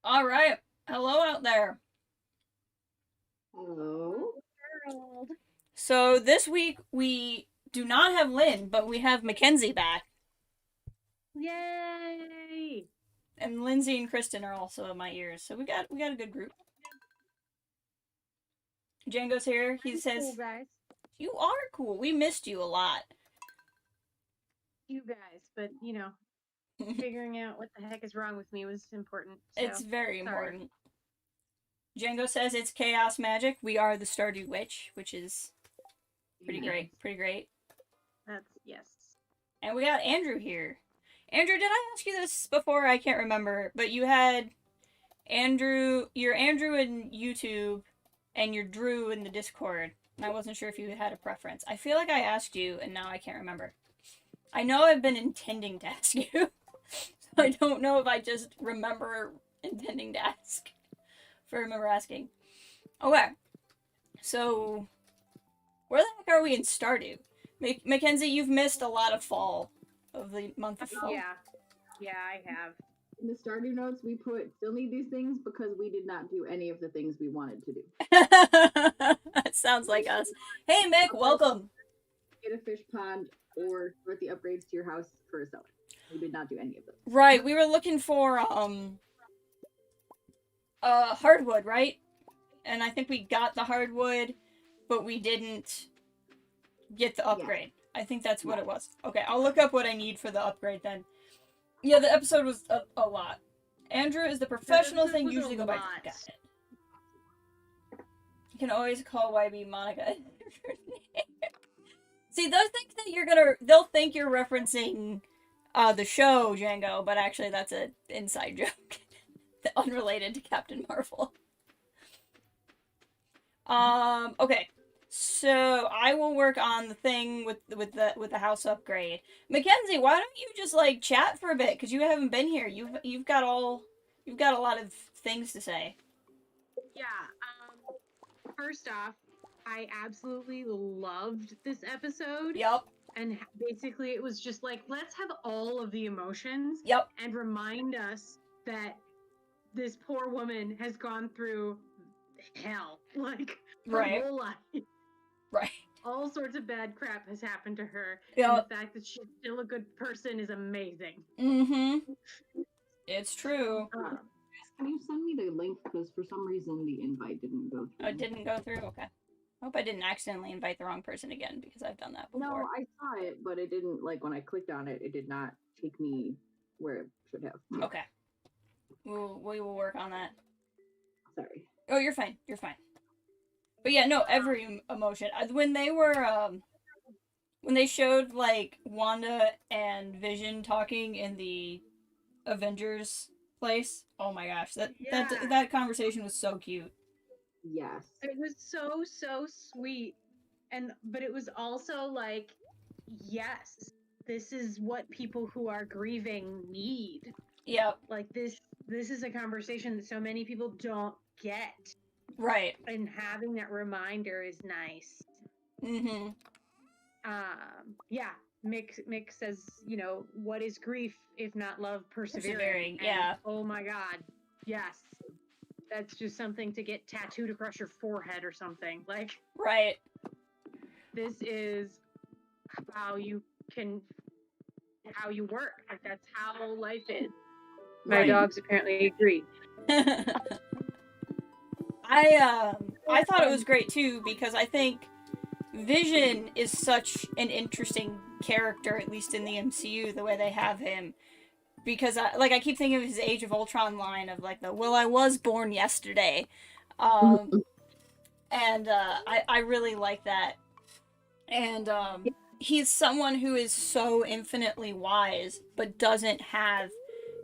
All right. Hello out there. Hello. World. So this week we do not have Lynn, but we have Mackenzie back. Yay! And Lindsay and Kristen are also in my ears. So we got a good group. Django's here. He says, Cool guys. "You are cool. We missed you a lot." You guys, but figuring out what the heck is wrong with me was important. So, It's very sorry. important. Django says it's chaos magic. We are the Stardew Witch, which is pretty great. Pretty great. That's yes. And we got Andrew here. Andrew, did I ask you this before? I can't remember. But you had you're Andrew in YouTube, and you're Drew in the Discord. And I wasn't sure if you had a preference. I feel like I asked you, and now I can't remember. I know I've been intending to ask you. So I don't know if I just remember intending to ask. If I remember asking. Okay. So, where the heck are we in Stardew? Mackenzie, you've missed a lot of fall. Of the month of fall. Yeah, I have. In the Stardew notes, we put still need these things because we did not do any of the things we wanted to do. That sounds like us. Hey, Mick, welcome. Get a fish pond or start the upgrades to your house for a cellar. We did not do any of those. Right, we were looking for hardwood, right? And I think we got the hardwood, but we didn't get the upgrade. Yeah. I think that's what it was. Okay, I'll look up what I need for the upgrade then. Yeah, the episode was a lot. Andrew is the professional thing usually go by. Got it. You can always call YB Monica. See, they'll think you're referencing the show, Django, but actually that's an inside joke. Unrelated to Captain Marvel. Okay. So I will work on the thing with the house upgrade. Mackenzie, why don't you just chat for a bit? Because you haven't been here. You've got a lot of things to say. Yeah. First off, I absolutely loved this episode. Yep. And basically, it was just let's have all of the emotions. Yep. And remind us that this poor woman has gone through hell, her whole life. Right. All sorts of bad crap has happened to her. Yep. And the fact that she's still a good person is amazing. Mm-hmm. It's true. Can you send me the link? Because for some reason the invite didn't go through. Oh, it didn't go through? Okay. I hope I didn't accidentally invite the wrong person again, because I've done that before. No, I saw it, but it didn't, when I clicked on it, it did not take me where it should have. Okay. We will work on that. Sorry. Oh, you're fine. You're fine. But yeah, no, every emotion. When they were, when they showed, Wanda and Vision talking in the Avengers place, oh my gosh, that conversation was so cute. Yes. It was so sweet. But it was also yes, this is what people who are grieving need. Yep. This is a conversation that so many people don't get. Right. And having that reminder is nice. Mm-hmm. Yeah. Mick says, what is grief if not love persevering? Yeah. Oh my God. Yes. That's just something to get tattooed across your forehead or something. Right. This is how you work. That's how life is. My dogs apparently agree. I thought it was great too, because I think Vision is such an interesting character, at least in the MCU, the way they have him. Because I keep thinking of his Age of Ultron line of I was born yesterday. And I really like that. And he's someone who is so infinitely wise, but doesn't have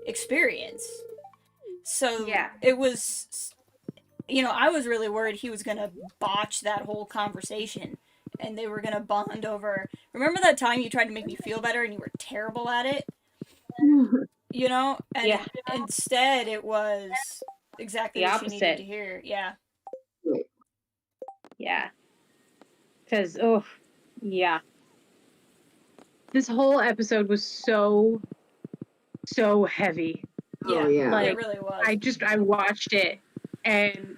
experience. So yeah. It was, I was really worried he was gonna botch that whole conversation, and they were gonna bond over. Remember that time you tried to make me feel better and you were terrible at it? And yeah. Instead it was exactly what she needed to hear. Yeah. Yeah. Because, yeah. This whole episode was so heavy. Yeah, Oh, yeah. Like, it really was. I watched it and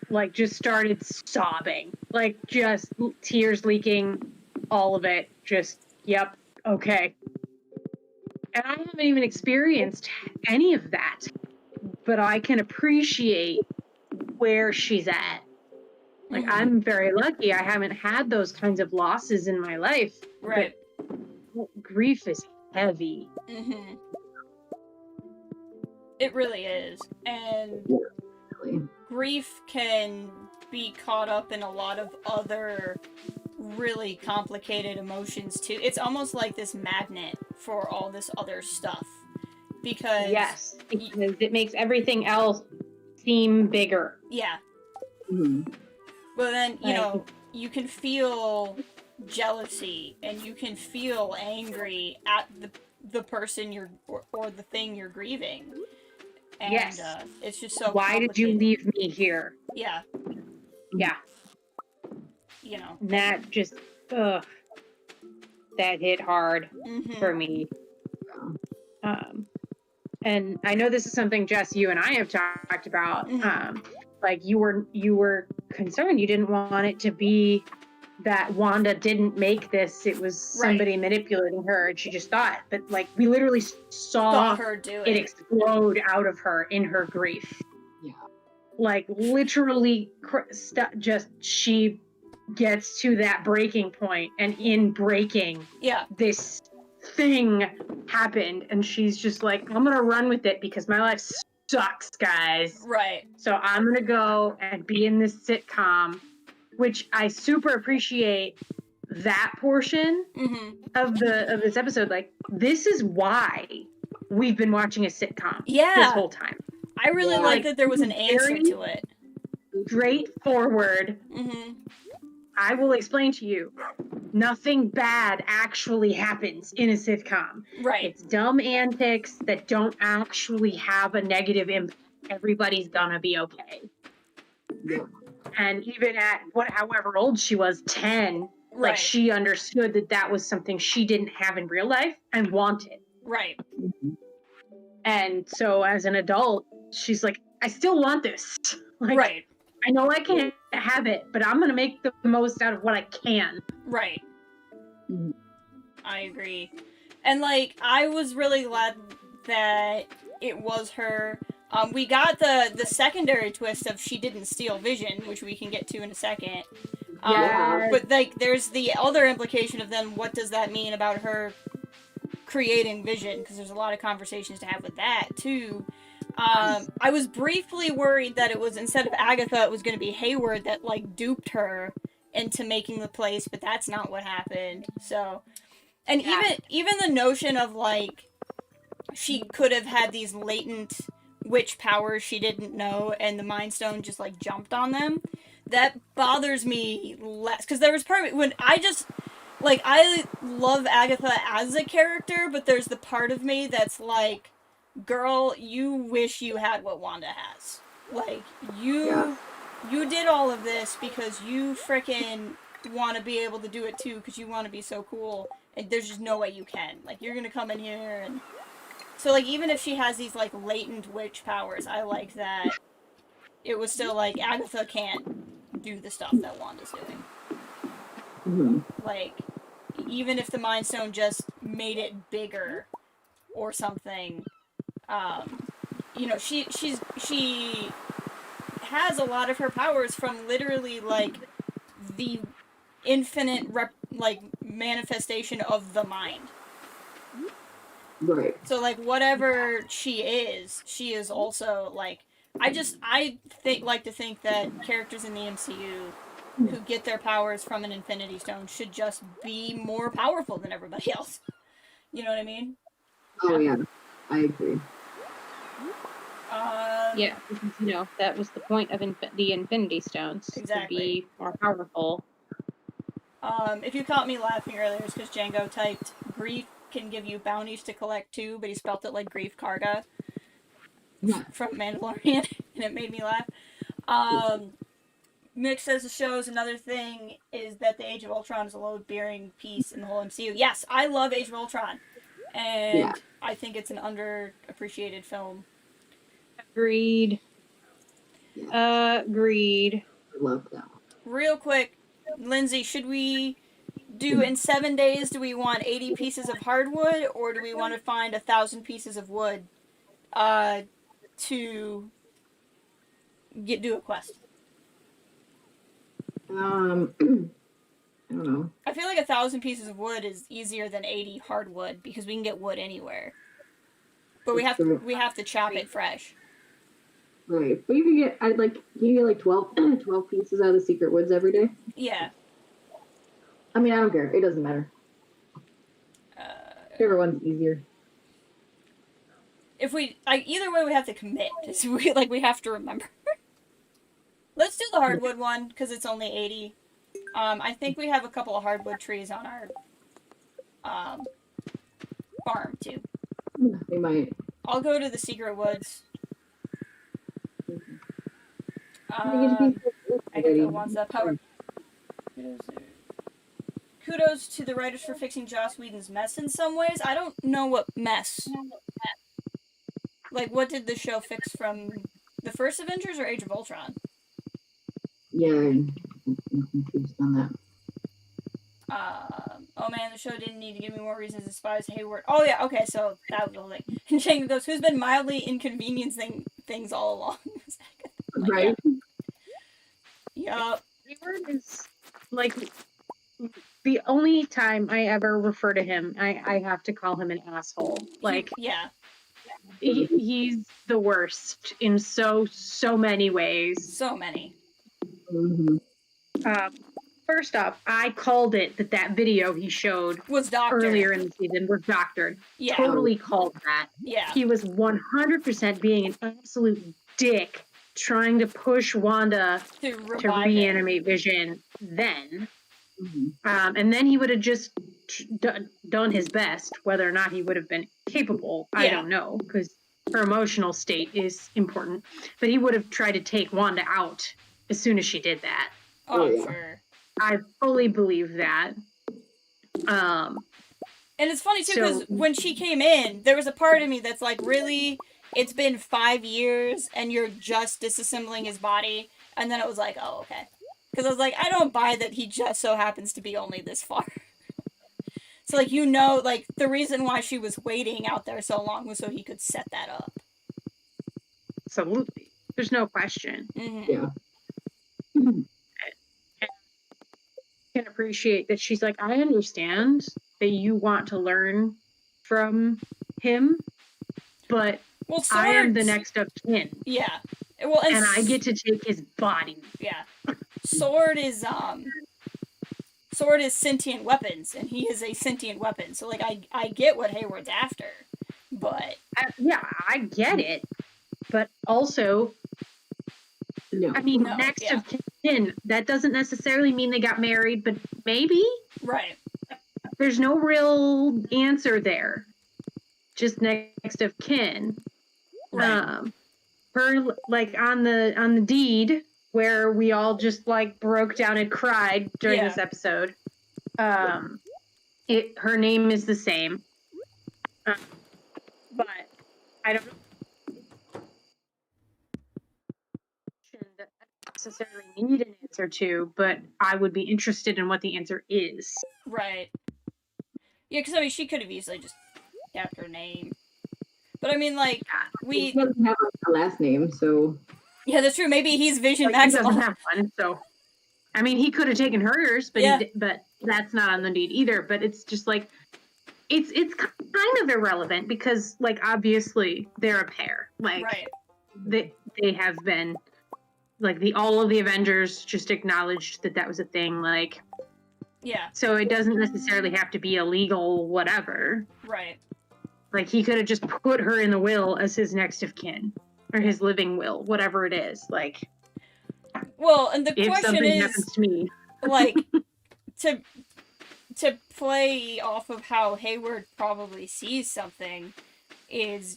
like just started sobbing, like just tears leaking, all of it. Just, yep, okay. And I haven't even experienced any of that, but I can appreciate where she's at. Like, Mhm. I'm very lucky. I haven't had those kinds of losses in my life. Right. But grief is heavy. Mm-hmm. It really is. And Really. grief can be caught up in a lot of other really complicated emotions too. It's almost like this magnet for all this other stuff. Because Yes, because it makes everything else seem bigger. yeah. Mhm. But then, you Like- know, you can feel jealousy and you can feel angry at the person you're or the thing you're grieving. And Yes. it's just so Why did you complicated. leave me here? Yeah, Yeah, you know. that just, ugh, that hit hard Mhm. for me. And I know this is something, Jess, you and I have talked about. Mhm. Like you were concerned. You didn't want it to be that Wanda didn't make this. It was somebody manipulating her, and she just thought. But like we literally saw Saw her do it it. explode out of her in her grief. Yeah. Like literally, just she gets to that breaking point, and in breaking, Yeah. this thing happened, and she's just like, I'm gonna run with it because my life sucks, guys. Right. So I'm gonna go and be in this sitcom, which I super appreciate that portion Mhm. of this episode. Like, this is why we've been watching a sitcom Yeah. this whole time. I really Yeah. like that there was an answer Very- to it. Straightforward. Mhm. I will explain to you. Nothing bad actually happens in a sitcom. Right. It's dumb antics that don't actually have a negative impact. Everybody's gonna be okay. Yeah. And even at however old she was, 10, Right. like she understood that that was something she didn't have in real life and wanted. Right. Mhm. And so as an adult, she's like, I still want this. Like, Right. I know I can't have it, but I'm gonna make the most out of what I can. Right. Mhm. I agree. And like I was really glad that it was her. We got the secondary twist of she didn't steal Vision, which we can get to in a second. Yes. But like there's the other implication of then what does that mean about her creating Vision, because there's a lot of conversations to have with that too. I was briefly worried that it was, instead of Agatha, it was going to be Hayward that like duped her into making the place, but that's not what happened. So, and Yeah. even the notion of like she could have had these latent witch powers she didn't know, and the Mind Stone just like jumped on them. That bothers me less, because there was part of it when I just like, I love Agatha as a character, but there's the part of me that's like, girl, you wish you had what Wanda has. Like, you did all of this because you frickin' want to be able to do it too, because you want to be so cool, and there's just no way you can. Like, you're gonna come in here and... So, like, even if she has these, like, latent witch powers, I like that it was still like, Agatha can't do the stuff that Wanda's doing. Mhm. Like, even if the Mind Stone just made it bigger or something, you know, she has a lot of her powers from literally like the infinite manifestation of the mind. Right. So like whatever she is also like, I like to think that characters in the MCU who get their powers from an Infinity Stone should just be more powerful than everybody else. You know what I mean? Oh yeah, I agree. Yeah, because, you know, that was the point of the Infinity Stones, Exactly. to be more powerful. If you caught me laughing earlier, it's because Django typed, grief can give you bounties to collect too, but he spelt it like Grief Karga Yeah. from Mandalorian, and it made me laugh. Mick says the show's another thing is that the Age of Ultron is a load-bearing piece in the whole MCU. Yes, I love Age of Ultron. And Yeah. I think it's an underappreciated film. Agreed. Yeah. Agreed. I love that one. Real quick, Lindsay, should we do in 7 days, do we want 80 pieces of hardwood, or do we want to find 1,000 pieces of wood to do a quest? I don't know. I feel like 1,000 pieces of wood is easier than 80 hardwood because we can get wood anywhere. But we have to chop it fresh. Right. But you can get like 12, 12 pieces out of the secret woods every day. Yeah. I mean, I don't care. It doesn't matter. Whichever one's easier. If we either way, we have to commit. We have to remember. Let's do the hardwood one because it's only 80. I think we have a couple of hardwood trees on our farm too. We might. I'll go to the secret woods. I get the ones that power. Kudos to the writers for fixing Joss Whedon's mess in some ways. I don't know what mess. Like, what did the show fix from the first Avengers or Age of Ultron? Yeah, I'm confused on that. Oh man, the show didn't need to give me more reasons to despise Hayward. Oh yeah, okay, so that was the whole thing. And Shane goes, who's been mildly inconveniencing things all along? Like, Right? Yup. Hayward is like the only time I ever refer to him, I have to call him an asshole. Like, yeah. He's the worst in so many ways. So many. Mm-hmm. First off, I called it that video he showed was doctored earlier in the season was doctored. Yeah. Totally called that. Yeah. He was 100% being an absolute dick trying to push Wanda to reanimate Vision then. Mm-hmm. And then he would have just done his best. Whether or not he would have been capable, I don't know, because her emotional state is important. But he would have tried to take Wanda out as soon as she did that. Oh, sure. I fully believe that. And it's funny too, because when she came in, there was a part of me that's like, really? It's been 5 years and you're just disassembling his body? And then it was like, oh, okay. Because I was like, I don't buy that he just so happens to be only this far. So, like, the reason why she was waiting out there so long was so he could set that up. Absolutely. There's no question. Mm-hmm. Yeah. I can appreciate that she's like, I understand that you want to learn from him, but I am the next of kin. Yeah. Well, and I get to take his body. Yeah. Sword is sentient weapons, and he is a sentient weapon. So, like, I get what Hayward's after, but I get it, but also, no. I mean, next of kin. That doesn't necessarily mean they got married, but maybe. Right. There's no real answer there. Just next of kin. Right. Her like on the deed where we all just like broke down and cried during this episode. Her name is the same, but I don't know that I necessarily need an answer to, but I would be interested in what the answer is. Right. Yeah, because I mean, she could have easily just kept her name. But I mean, like, He doesn't have a last name, so. Yeah, that's true. Maybe he's Vision Max. He doesn't have one, so. I mean, he could have taken hers, but but that's not on the deed either. But it's just like, it's kind of irrelevant because, like, obviously they're a pair. Like, they have been, like, all of the Avengers just acknowledged that was a thing. Like, so it doesn't necessarily have to be a legal whatever. Right. Like, he could have just put her in the will as his next of kin. Or his living will, whatever it is. Like, well, and the if question something is, happens to me. like, to play off of how Hayward probably sees something is,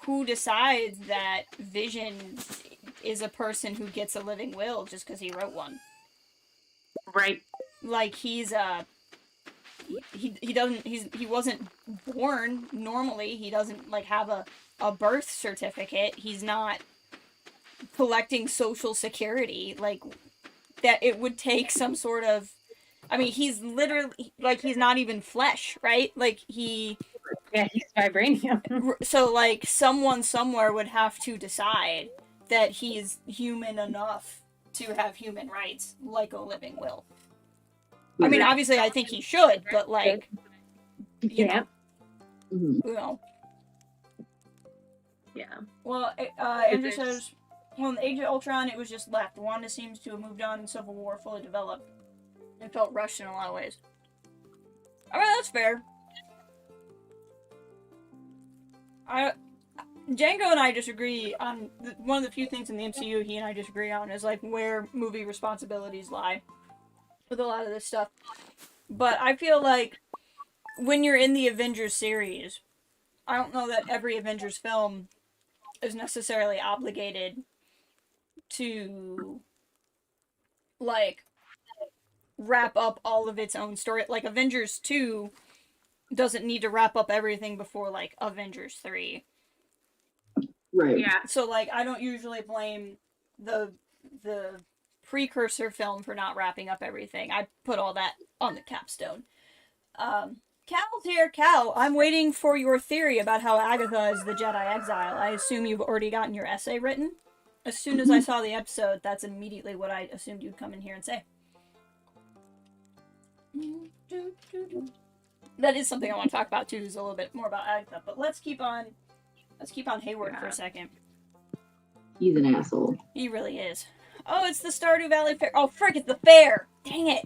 who decides that Vision is a person who gets a living will just because he wrote one? Right. Like, he's he wasn't born normally. He doesn't like have a birth certificate. He's not collecting social security. Like that, it would take some sort of. I mean, he's literally like he's not even flesh, right? Like he. Yeah, he's vibranium. So like someone somewhere would have to decide that he's human enough to have human rights, like a living will. I mean, obviously, I think he should, but like, Yeah. Mhm. you know. Yeah. Well, Andrew says, well, in the Age of Ultron, it was just left. Wanda seems to have moved on in Civil War, fully developed. It felt rushed in a lot of ways. I mean, that's fair. Django and I disagree on one of the few things in the MCU he and I disagree on is like where movie responsibilities lie with a lot of this stuff. But I feel like when you're in the Avengers series, I don't know that every Avengers film is necessarily obligated to like wrap up all of its own story. Like Avengers 2 doesn't need to wrap up everything before like Avengers 3. Right. Yeah. So like I don't usually blame the precursor film for not wrapping up everything. I put all that on the capstone. Cal's here. Cal, I'm waiting for your theory about how Agatha is the Jedi exile. I assume you've already gotten your essay written? As soon as I saw the episode, that's immediately what I assumed you'd come in here and say. That is something I want to talk about too, is a little bit more about Agatha, but let's keep on Hayward for a second. He's an asshole. He really is. Oh, it's the Stardew Valley Fair. Oh, frick, it's the fair! Dang it!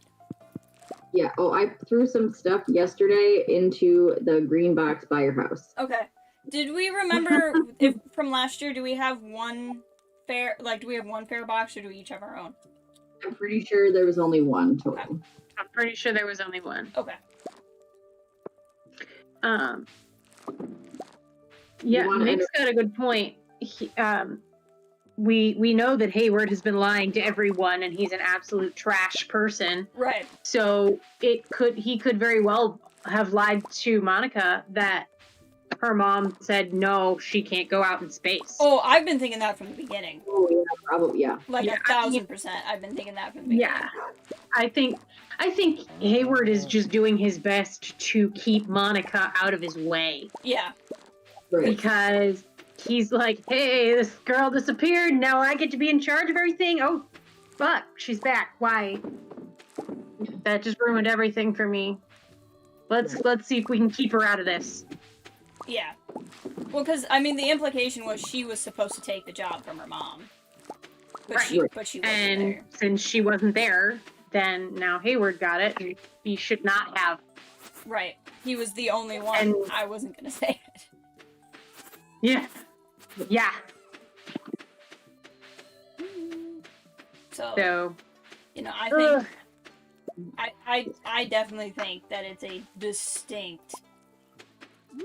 Yeah. Oh, I threw some stuff yesterday into the green box by your house. Okay. Did we remember if from last year, do we have one fair, like, do we have one fair box, or do we each have our own? I'm pretty sure there was only one total. I'm pretty sure there was only one. Okay. Yeah, Nick's got a good point. We know that Hayward has been lying to everyone, and he's an absolute trash person. Right. So he could very well have lied to Monica that her mom said no, she can't go out in space. Oh, I've been thinking that from the beginning. Oh, yeah, probably, yeah. Like Yeah, 1,000%. I've been thinking that from the beginning. Yeah, I think Hayward is just doing his best to keep Monica out of his way. Yeah. Right. Because he's like, hey, this girl disappeared, now I get to be in charge of everything. Oh, fuck, she's back. Why? That just ruined everything for me. Let's see if we can keep her out of this. Yeah. Well, because, I mean, the implication was she was supposed to take the job from her mom. But Right. she wasn't And there. since she wasn't there, then now Hayward got it, and he should not have. Right. He was the only one. And- I wasn't going to say it. Yeah. Yeah. So, you know, I ugh. think I definitely think that it's a distinct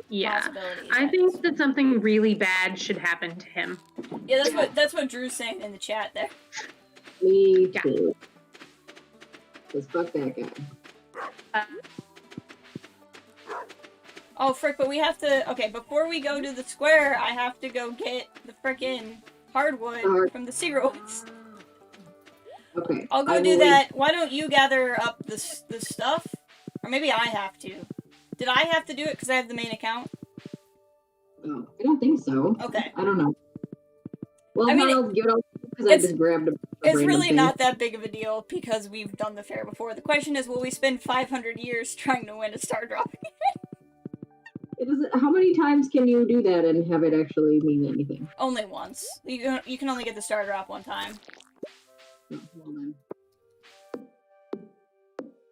Yeah. possibility. I think that something really bad should happen to him. Yeah, that's what Drew's saying in the chat there. Me Yeah. too. Because fuck that guy. Oh, frick, but we have to... Okay, before we go to the square, I have to go get the frickin' hardwood from the Searoids. Okay. I'll go I do will that. Why don't you gather up the stuff? Or maybe I have to. Did I have to do it because I have the main account? Oh, I don't think so. Okay. I don't know. Well, I mean, I'll give it all because I just grabbed a It's random really thing. not that big of a deal because we've done the fair before. The question is, will we spend 500 years trying to win a star drop? It is, how many times can you do that and have it actually mean anything? Only once. You can only get the star drop one time. Oh, well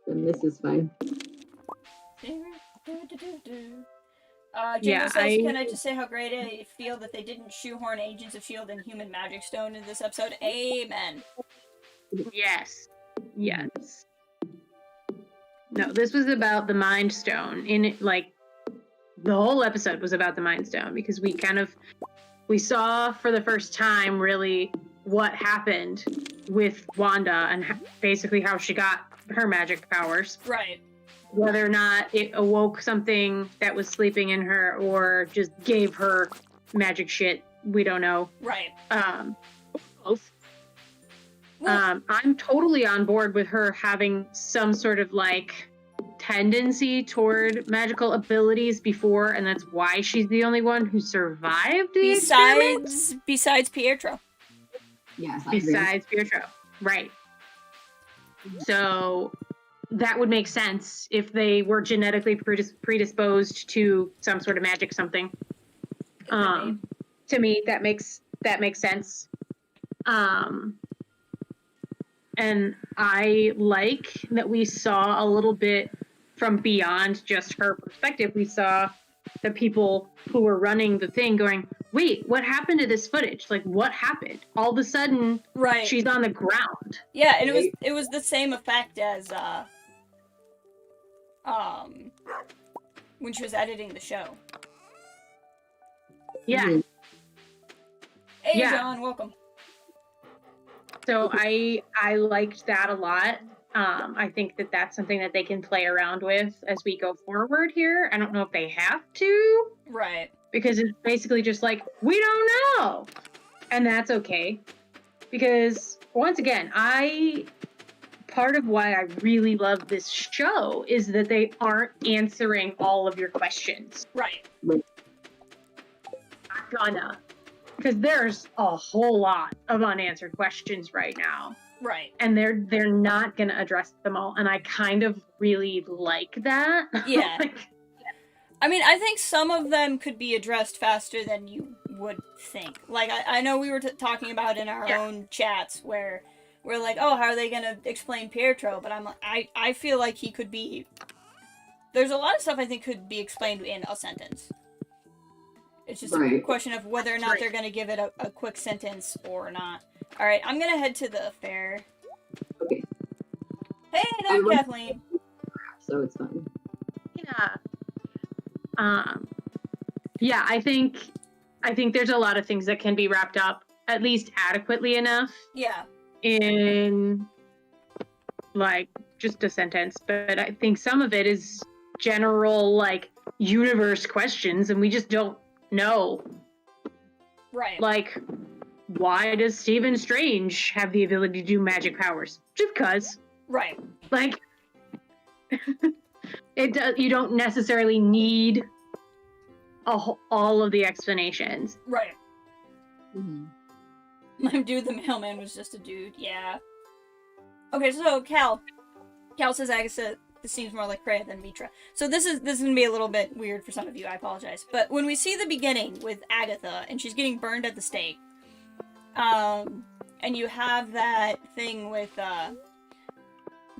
then this is fine. Jingle says, can I just say how great I feel that they didn't shoehorn Agents of S.H.I.E.L.D. and Human Magic Stone in this episode? Amen. Yes. Yes. No, this was about the Mind Stone. The whole episode was about the Mind Stone because we saw for the first time really what happened with Wanda and basically how she got her magic powers. Right. whether or not it awoke something that was sleeping in her or just gave her magic shit, we don't know. Right. Both. Well, I'm totally on board with her having some sort of like tendency toward magical abilities before, and that's why she's the only one who survived the experiment. besides Pietro. Yes, I agree. Besides Pietro, right? So that would make sense if they were genetically predisposed to some sort of magic something. To me, that makes sense. And I like that we saw a little bit from beyond just her perspective. We saw the people who were running the thing going, wait, what happened to this footage? Like, what happened? All of a sudden, Right. she's on the ground. Yeah, and it was the same effect as when she was editing the show. Yeah. Mhm. Hey, Yeah. John, welcome. So I liked that a lot. I think that that's something that they can play around with as we go forward here. I don't know if they have to, Right. because it's basically just like, we don't know. And that's okay. Because once again, part of why I really love this show is that they aren't answering all of your questions. Right. Not gonna. Because there's a whole lot of unanswered questions right now. Right. And they're not gonna address them all. And I kind of really like that. Yeah. Like, I mean, I think some of them could be addressed faster than you would think. Like, I know we were talking about in our own chats where we're like, oh, how are they going to explain Pietro? But I'm like, I feel like he could be... There's a lot of stuff I think could be explained in a sentence. It's just a question of whether or not they're going to give it a quick sentence or not. Alright, I'm going to head to the fair. Okay. Hey, there's Kathleen. So it's fun. yeah. Yeah, I think there's a lot of things that can be wrapped up at least adequately enough Yeah. in like just a sentence, but I think some of it is general like universe questions and we just don't know. Right. Like, why does Stephen Strange have the ability to do magic powers? Just cuz. Right. Like you don't necessarily need all of the explanations. Right. Mm-hmm. My dude, the mailman, was just a dude. Yeah. Okay, so Cal says Agatha seems more like Freya than Mitra. So this is gonna be a little bit weird for some of you. I apologize. But when we see the beginning with Agatha and she's getting burned at the stake, and you have that thing with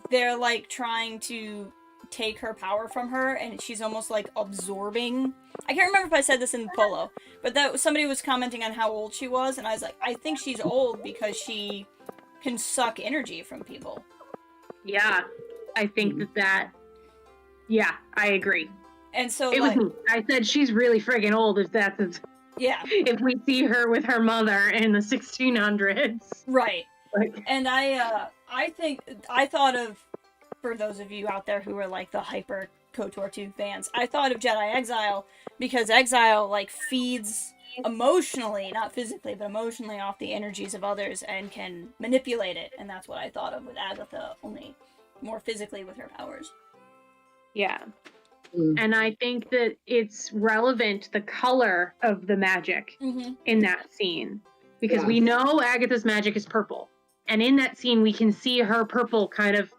they're like trying to take her power from her, and she's almost like absorbing. I can't remember if I said this in Polo, but that somebody was commenting on how old she was, and I was like, I think she's old because she can suck energy from people. Yeah, I think that. Yeah, I agree. And so I said she's really friggin' old if that's yeah. If we see her with her mother in the 1600s. Right. Like, and I thought of, for those of you out there who are like the hyper KOTOR 2 fans, I thought of Jedi Exile because Exile like feeds emotionally, not physically, but emotionally off the energies of others and can manipulate it, and that's what I thought of with Agatha, only more physically with her powers. Yeah. And I think that it's relevant, the color of the magic in that scene. Because we know Agatha's magic is purple. And in that scene, we can see her purple kind of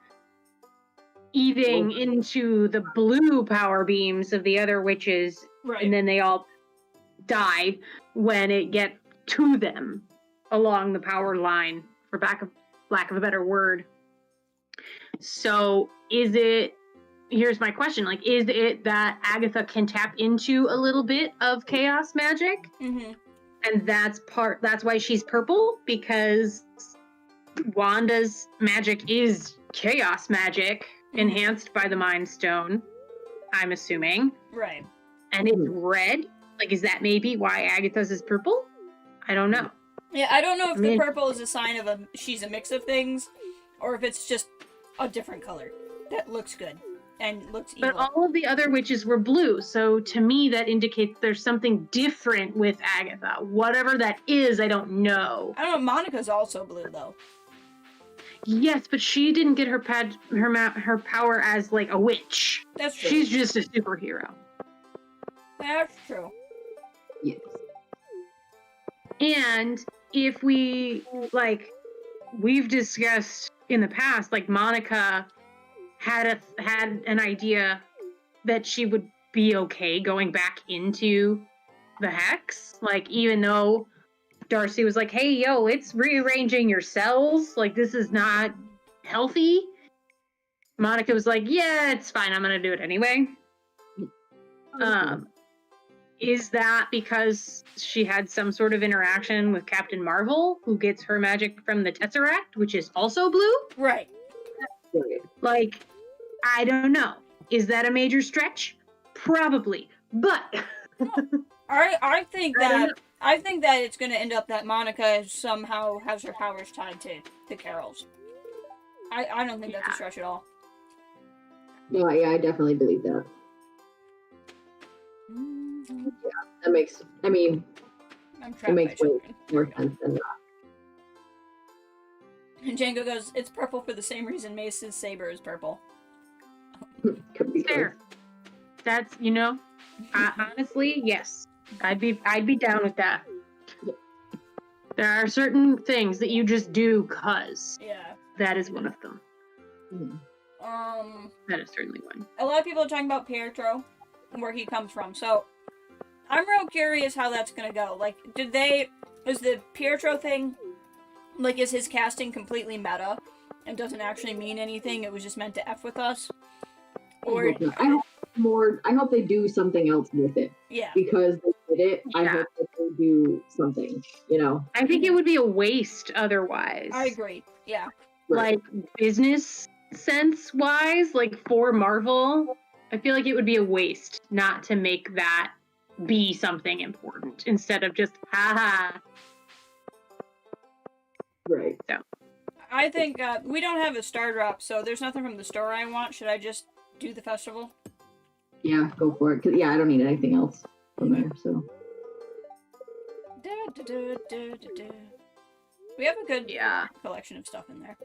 eating into the blue power beams of the other witches. Right. And then they all die when it gets to them along the power line, for lack of a better word. So here's my question, like, is it that Agatha can tap into a little bit of chaos magic? And that's why she's purple, because Wanda's magic is chaos magic, enhanced by the Mind Stone, I'm assuming. Right. And it's red? Like, is that maybe why Agatha's is purple? I don't know. Yeah, I don't know if the purple is a sign of she's a mix of things, or if it's just a different color that looks good. and looks But evil. all of the other witches were blue, so to me that indicates there's something different with Agatha. Whatever that is, I don't know. I don't know. Monica's also blue though. Yes, but she didn't get her power as like a witch. That's true. She's just a superhero. That's true. Yes. And if we've discussed in the past, like Monica had an idea that she would be okay going back into the hex, like even though Darcy was like, hey yo, it's rearranging your cells, like this is not healthy. Monica was like, yeah, it's fine, I'm gonna do it anyway. Is that because she had some sort of interaction with Captain Marvel, who gets her magic from the Tesseract, which is also blue? Right. Like, I don't know. Is that a major stretch? Probably. But I think I don't that know. I think that it's going to end up that Monica somehow has her powers tied to Carol's. I don't think that's a stretch at all. No, yeah, I definitely believe that. Mm-hmm. Yeah, that makes. I mean, I'm it trapped makes by way children. more sense than that. And Django goes, it's purple for the same reason Mace's saber is purple. Could be Fair. That's, honestly, yes. I'd be down with that. There are certain things that you just do cause. Yeah. That is one of them. Mhm. That is certainly one. A lot of people are talking about Pietro and where he comes from, so I'm real curious how that's gonna go. Like, is the Pietro thing, like, is his casting completely meta and doesn't actually mean anything? It was just meant to F with us? Or, I hope they do something else with it. yeah. Because they did it, I Yeah. hope that they do something, I think it would be a waste otherwise. I agree, yeah. Like, business sense wise, like for Marvel, I feel like it would be a waste not to make that be something important instead of just haha. Right. So I think, we don't have a star drop, so there's nothing from the store I want. Should I just do the festival? Yeah, go for it. 'Cause, yeah, I don't need anything else from there, so. We have a good yeah. collection of stuff in there.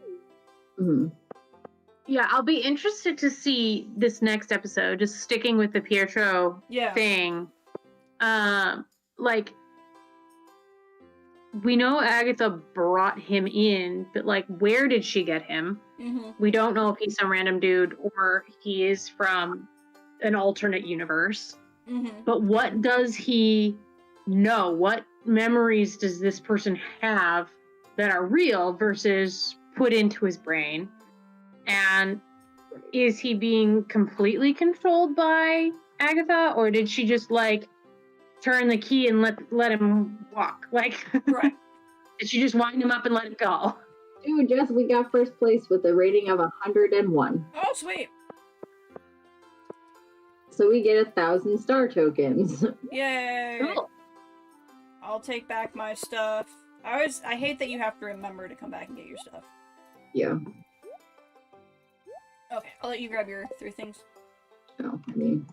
Mm-hmm. Yeah, I'll be interested to see this next episode, just sticking with the Pietro thing. Like, we know Agatha brought him in, but like, where did she get him? Mm-hmm. We don't know if he's some random dude or he is from an alternate universe. Mm-hmm. But what does he know? What memories does this person have that are real versus put into his brain? And is he being completely controlled by Agatha, or did she just like turn the key and let him walk? Like, Right. did she just wind him up and let him go? Dude, Jess, we got first place with a rating of 101. Oh, sweet. So we get 1,000 star tokens. Yay. Cool. I'll take back my stuff. I hate that you have to remember to come back and get your stuff. Yeah. Okay, I'll let you grab your 3 things. So, I mean.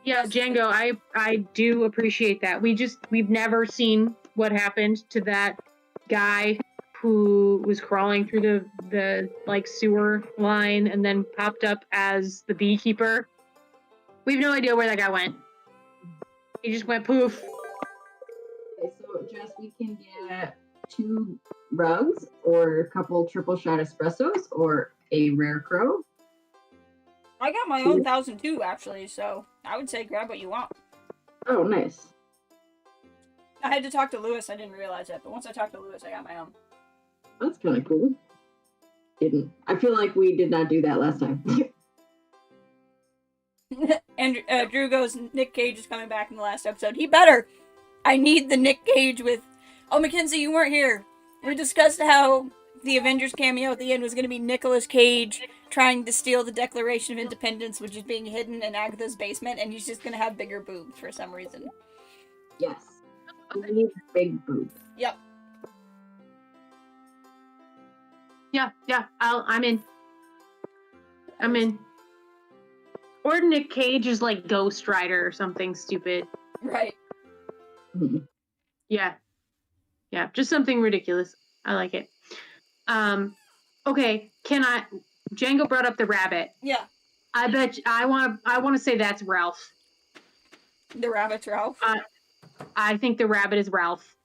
Yeah, Django, I do appreciate that. We've never seen what happened to that guy who was crawling through the like sewer line and then popped up as the beekeeper. We have no idea where that guy went. He just went poof. Okay, so Jess, we can get 2 rugs or a couple triple shot espressos or a rare crow. I got my own 1,002 actually, so I would say grab what you want. Oh, nice. I had to talk to Lewis, I didn't realize it, but once I talked to Lewis, I got my own. That's kind of cool. I feel like we did not do that last time. And Drew goes, Nick Cage is coming back in the last episode. He better! I need the Nick Cage with... Oh, Mackenzie, you weren't here. We discussed how the Avengers cameo at the end was going to be Nicolas Cage trying to steal the Declaration of Independence, which is being hidden in Agatha's basement, and he's just going to have bigger boobs for some reason. Yes. We need a big boob. Yep. Yeah, I'm in. I'm in. Or Nick Cage is like Ghost Rider or something stupid. Right. Mhm. Yeah. Yeah, just something ridiculous. I like it. Okay, Django brought up the rabbit. Yeah. I bet I want to say that's Ralph. The rabbit's Ralph. I think the rabbit is Ralph.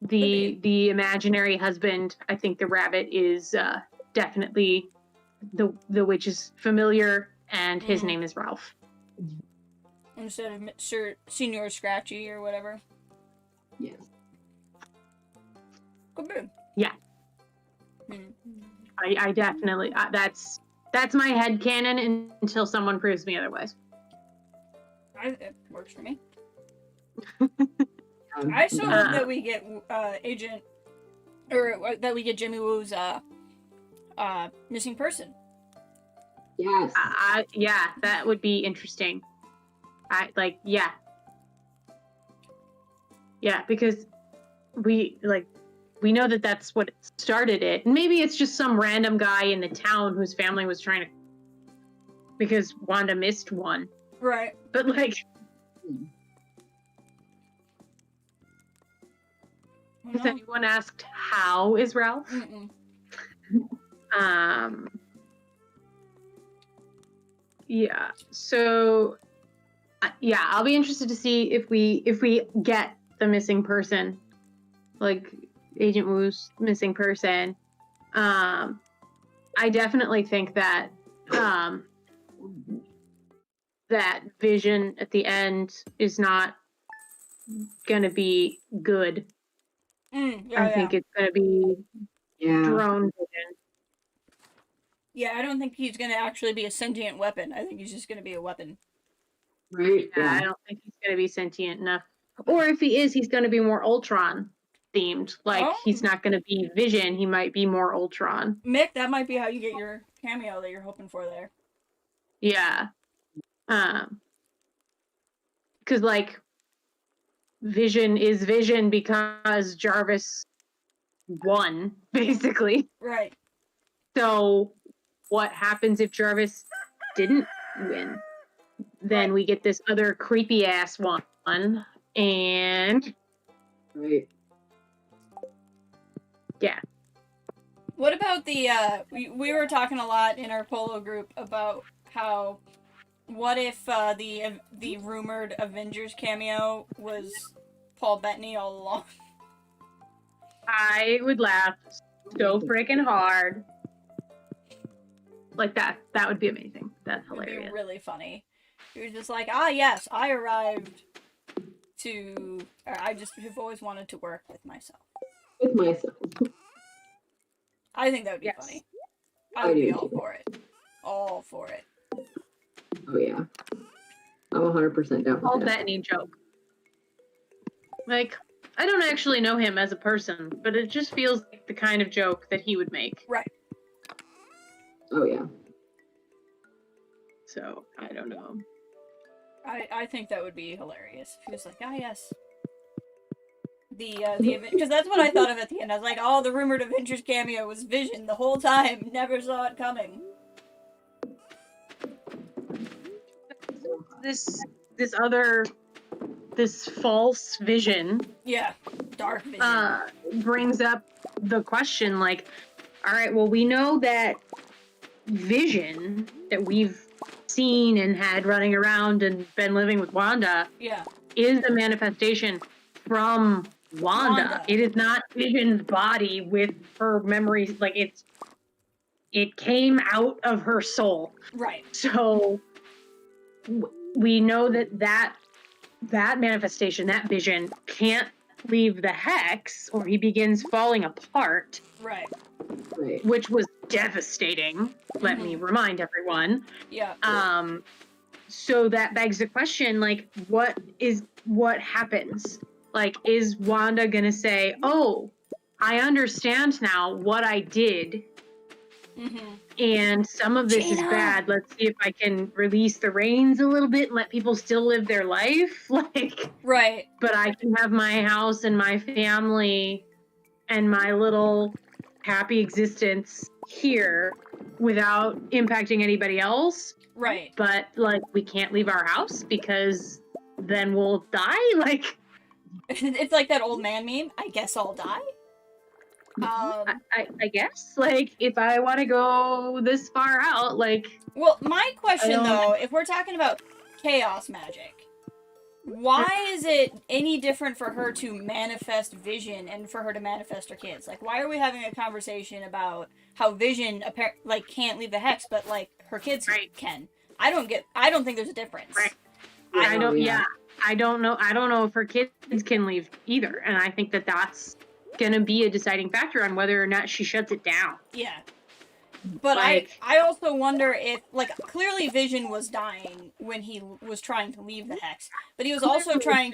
The imaginary husband, I think the rabbit is definitely the witch's familiar, and his name is Ralph. Instead of Senior Scratchy or whatever. Yes. Good move. Yeah. I definitely that's my headcanon until someone proves me otherwise. It works for me. I still hope that we get Agent, or that we get Jimmy Woo's missing person. Yes. Yeah, that would be interesting. Yeah, because we know that that's what started it. And maybe it's just some random guy in the town whose family was trying to, because Wanda missed one. Right. But has anyone asked how is Ralph? Yeah. So yeah, I'll be interested to see if we get the missing person, like Agent Wu's missing person. I definitely think that that Vision at the end is not gonna be good. I think it's gonna be drone Vision. Yeah, I don't think he's gonna actually be a sentient weapon. I think he's just gonna be a weapon. Right. Yeah, I don't think he's gonna be sentient enough. Or if he is, he's gonna be more Ultron themed. Like he's not gonna be Vision. He might be more Ultron. Mick, that might be how you get your cameo that you're hoping for there. Yeah. Because like Vision is Vision because Jarvis won, basically. Right. So what happens if Jarvis didn't win? Then we get this other creepy ass one, and right. Yeah. What about the we were talking a lot in our Polo group about how what if the rumored Avengers cameo was Paul Bettany all along? I would laugh so freaking hard. Like that would be amazing. That's hilarious. It'd be really funny. He was just like, yes, I arrived to... I just have always wanted to work with myself. With myself. I think that would be funny. I would be all for it. All for it. Oh, yeah. I'm 100% down Paul with that. Bettany joke. Like, I don't actually know him as a person, but it just feels like the kind of joke that he would make. Right. Oh, yeah. So, I don't know. I think that would be hilarious. If he was like, yes. Because that's what I thought of at the end. I was like, the rumored Avengers cameo was Vision the whole time. Never saw it coming. This false Vision. Yeah, dark Vision. Brings up the question, like, all right, well, we know that Vision that we've seen and had running around and been living with Wanda is a manifestation from Wanda. It is not Vision's body with her memories. Like, it came out of her soul. Right. So we know that manifestation, that Vision, can't leave the Hex or he begins falling apart. Right. Which was devastating. Let me remind everyone. Yeah. So that begs the question, like, what happens? Like, is Wanda gonna say, "Oh, I understand now what I did, and some of this is bad. Let's see if I can release the reins a little bit and let people still live their life." Like, right. But I can have my house and my family and my little happy existence here without impacting anybody else. Right. But like we can't leave our house because then we'll die. Like It's like that old man meme. I guess I'll die. I guess like if I want to go this far out, like. Well, my question don't- though, if we're talking about chaos magic, why is it any different for her to manifest Vision and for her to manifest her kids? Like, why are we having a conversation about how Vision can't leave the hex, but like her kids can? I don't think there's a difference. Right. I don't. Yeah. I don't know. I don't know if her kids can leave either, and I think that that's gonna be a deciding factor on whether or not she shuts it down. Yeah. But like, I also wonder if, like, clearly Vision was dying when he was trying to leave the hex, but he was also trying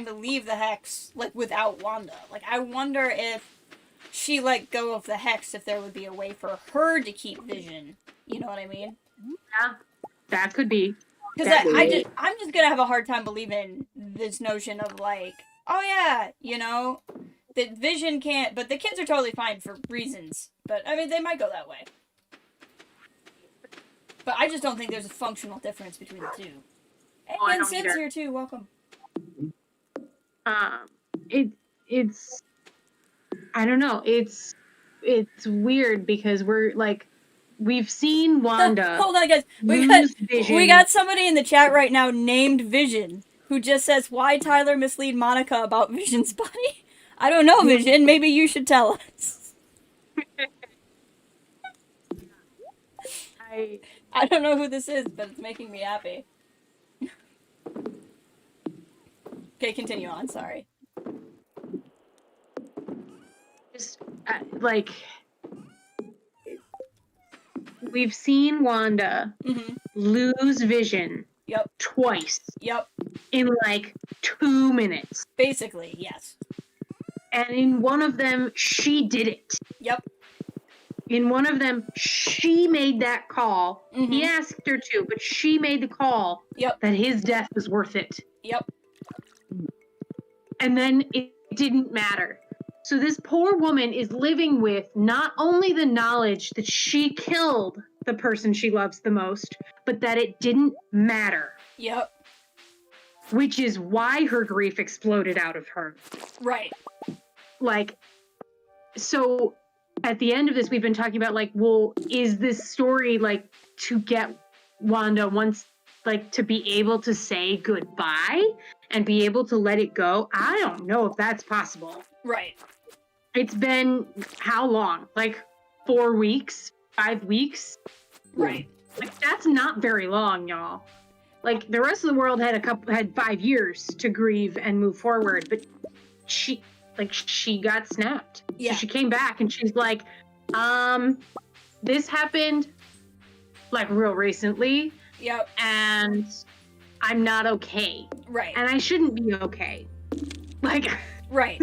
to leave the hex, like, without Wanda. Like, I wonder if she let go of the hex, if there would be a way for her to keep Vision. You know what I mean? Yeah, that could be. Because I'm just gonna have a hard time believing this notion of, like, oh yeah, you know, that Vision can't, but the kids are totally fine for reasons. But, I mean, they might go that way. But I just don't think there's a functional difference between the two. And Sid's here too, welcome. It's I don't know, it's weird because we're like, we've seen Wanda. Hold on, guys. We got somebody in the chat right now named Vision, who just says, why Tyler mislead Monica about Vision's body? I don't know, Vision. Maybe you should tell us. I don't know who this is, but it's making me happy. Okay, continue on. Sorry. Just like, we've seen Wanda lose Vision twice. Yep. In like 2 minutes. Basically, yes. And in one of them, she did it. Yep. In one of them, she made that call. He asked her to, but she made the call that his death was worth it. Yep. And then it didn't matter. So this poor woman is living with not only the knowledge that she killed the person she loves the most, but that it didn't matter. Yep. Which is why her grief exploded out of her. Right. Like, so at the end of this, we've been talking about, like, well, is this story, like, to get Wanda once, like, to be able to say goodbye and be able to let it go? I don't know if that's possible. Right. It's been how long? Like 4 weeks? 5 weeks? Right. Like, that's not very long, y'all. Like, the rest of the world had 5 years to grieve and move forward, but she got snapped. Yeah. So she came back and she's like, this happened like real recently. Yep. And I'm not okay. Right. And I shouldn't be okay. Like, right.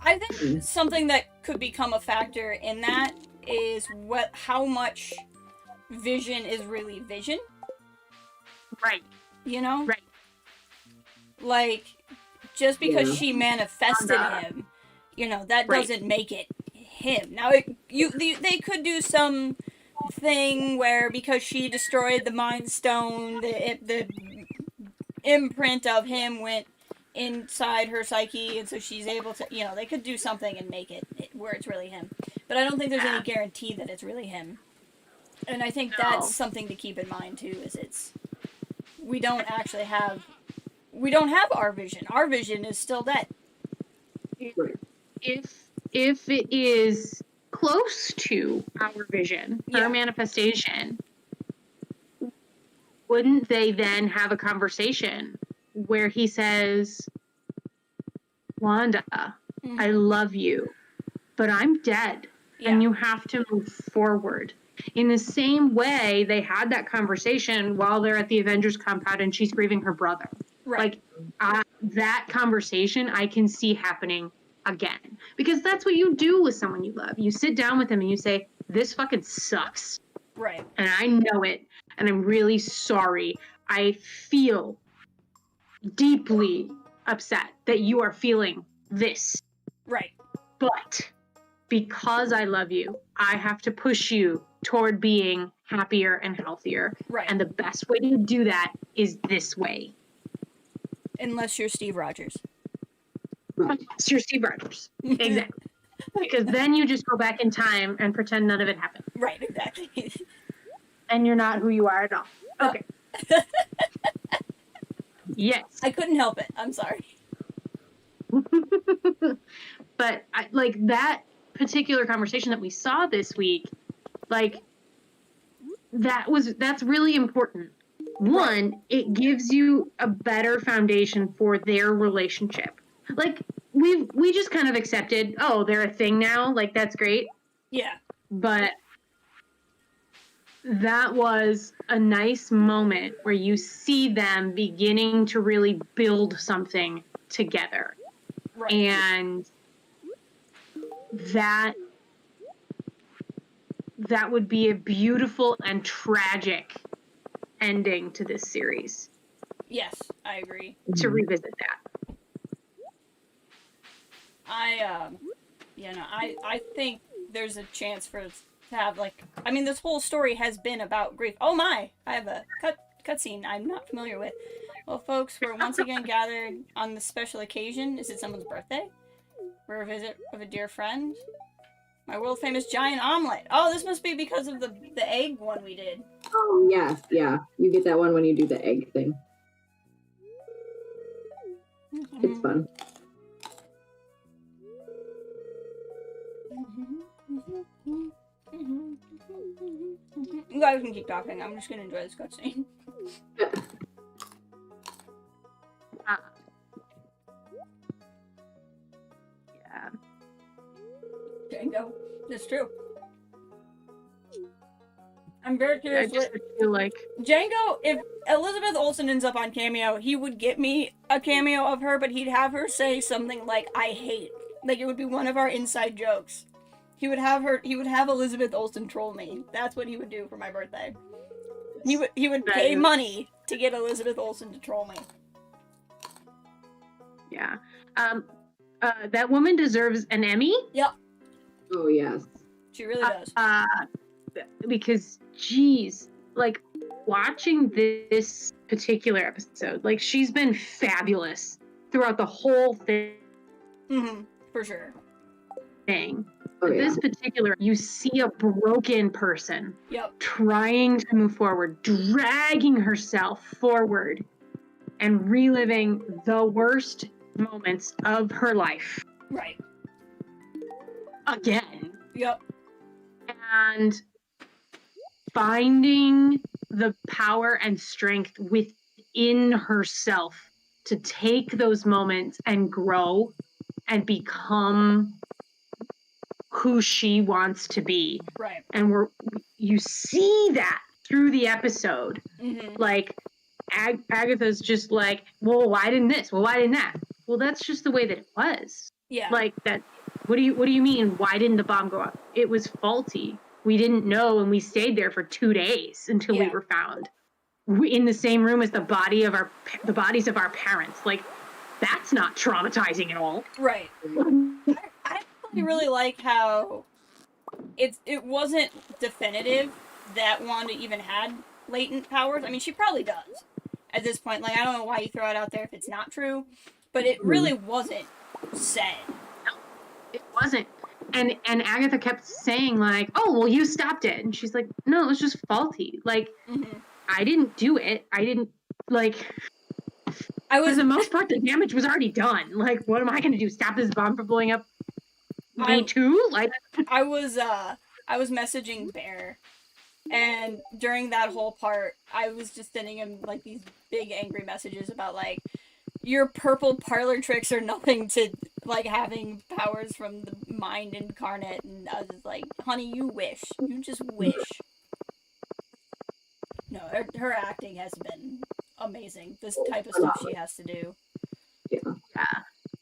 I think something that could become a factor in that is how much Vision is really Vision. Right. You know? Right. Like, just because she manifested him, you know, that doesn't make it him. Now, they could do some thing where because she destroyed the Mind Stone, the imprint of him went inside her psyche, and so she's able to, you know, they could do something and make it where it's really him. But I don't think there's any guarantee that it's really him. And I think that's something to keep in mind too, is we don't have our Vision. Our Vision is still dead. If it is close to our Vision, our manifestation, wouldn't they then have a conversation where he says, Wanda, I love you, but I'm dead, and you have to move forward. In the same way, they had that conversation while they're at the Avengers compound and she's grieving her brother. Right. Like, that conversation I can see happening again. Because that's what you do with someone you love. You sit down with them and you say, this fucking sucks. Right. And I know it. And I'm really sorry. I feel deeply upset that you are feeling this. Right. But because I love you, I have to push you toward being happier and healthier. Right. And the best way to do that is this way. Unless you're Steve Rogers. Right. Unless you're Steve Rogers. Exactly. Because then you just go back in time and pretend none of it happened. Right, exactly. And you're not who you are at all. Okay. Yes. I couldn't help it. I'm sorry. But like that particular conversation that we saw this week, like that's really important. One, it gives you a better foundation for their relationship. Like we just kind of accepted, oh, they're a thing now, like that's great. Yeah. But that was a nice moment where you see them beginning to really build something together. Right. And that would be a beautiful and tragic ending to this series. Yes, I agree. To revisit that. I think there's a chance for it to have, like, I mean, this whole story has been about grief. Oh my! I have a cutscene I'm not familiar with. Well, folks, we're once again gathered on this special occasion. Is it someone's birthday? For a visit of a dear friend? My world-famous giant omelet. Oh, this must be because of the egg one we did. Oh, yes, yeah. You get that one when you do the egg thing. It's fun. You guys can keep talking. I'm just gonna enjoy this cutscene. Yeah. Django. It's true. I'm very curious. I just feel like Django, if Elizabeth Olsen ends up on Cameo, he would get me a cameo of her, but he'd have her say something like, I hate. Like, it would be one of our inside jokes. He would have Elizabeth Olsen troll me. That's what he would do for my birthday. He would pay money to get Elizabeth Olsen to troll me. Yeah. That woman deserves an Emmy. Yep. Oh, yes. She really does. Because, geez, like, watching this particular episode, like, she's been fabulous throughout the whole thing. Mm-hmm. For sure. Oh, yeah. This particular, you see a broken person trying to move forward, dragging herself forward, and reliving the worst moments of her life. Right. Again. Yep. And finding the power and strength within herself to take those moments and grow and become who she wants to be. Right. And you see that through the episode. Mm-hmm. Like, Agatha's just like, well, why didn't this? Well, why didn't that? Well, that's just the way that it was. Yeah. Like that. What do you mean? Why didn't the bomb go up? It was faulty. We didn't know, and we stayed there for 2 days until we were found. In the same room as the bodies of our parents. Like, that's not traumatizing at all. Right. I really like how it wasn't definitive that Wanda even had latent powers. I mean, she probably does at this point. Like, I don't know why you throw it out there if it's not true, but it really wasn't said. No, it wasn't. And Agatha kept saying, like, oh, well, you stopped it. And she's like, no, it was just faulty. Like, I didn't do it. I didn't, like, for the most part, the damage was already done. Like, what am I going to do? Stop this bomb from blowing up me too? Like, I was messaging Bear, and during that whole part, I was just sending him, like, these big angry messages about, like, your purple parlor tricks are nothing to, like, having powers from the mind incarnate, and I was like, honey, you wish. You just wish. No, her acting has been amazing. This type of stuff she has to do. Yeah.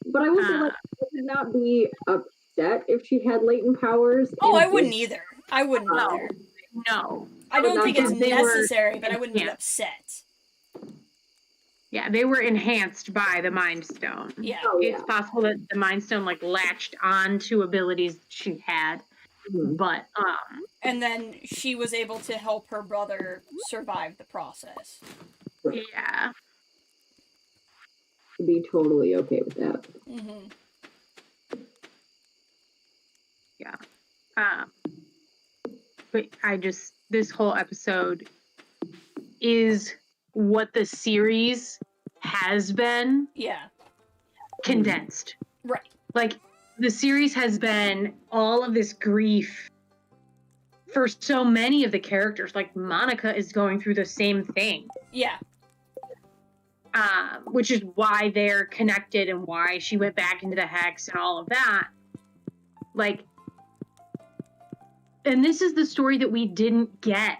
But I would say, like, I would not be upset if she had latent powers. Oh, I wouldn't either. I wouldn't either. No. I don't think it's necessary, but I wouldn't be upset. Yeah, they were enhanced by the Mind Stone. Yeah. Oh, yeah. It's possible that the Mind Stone like latched onto abilities that she had, Mhm. but And then she was able to help her brother survive the process. yeah. I'd be totally okay with that. Mm-hmm. But this whole episode is what the series has been Yeah. condensed. Right. Like, the series has been all of this grief for so many of the characters. Like, Monica is going through the same thing. Yeah. Which is why they're connected and why she went back into the Hex and all of that. Like, and this is the story that we didn't get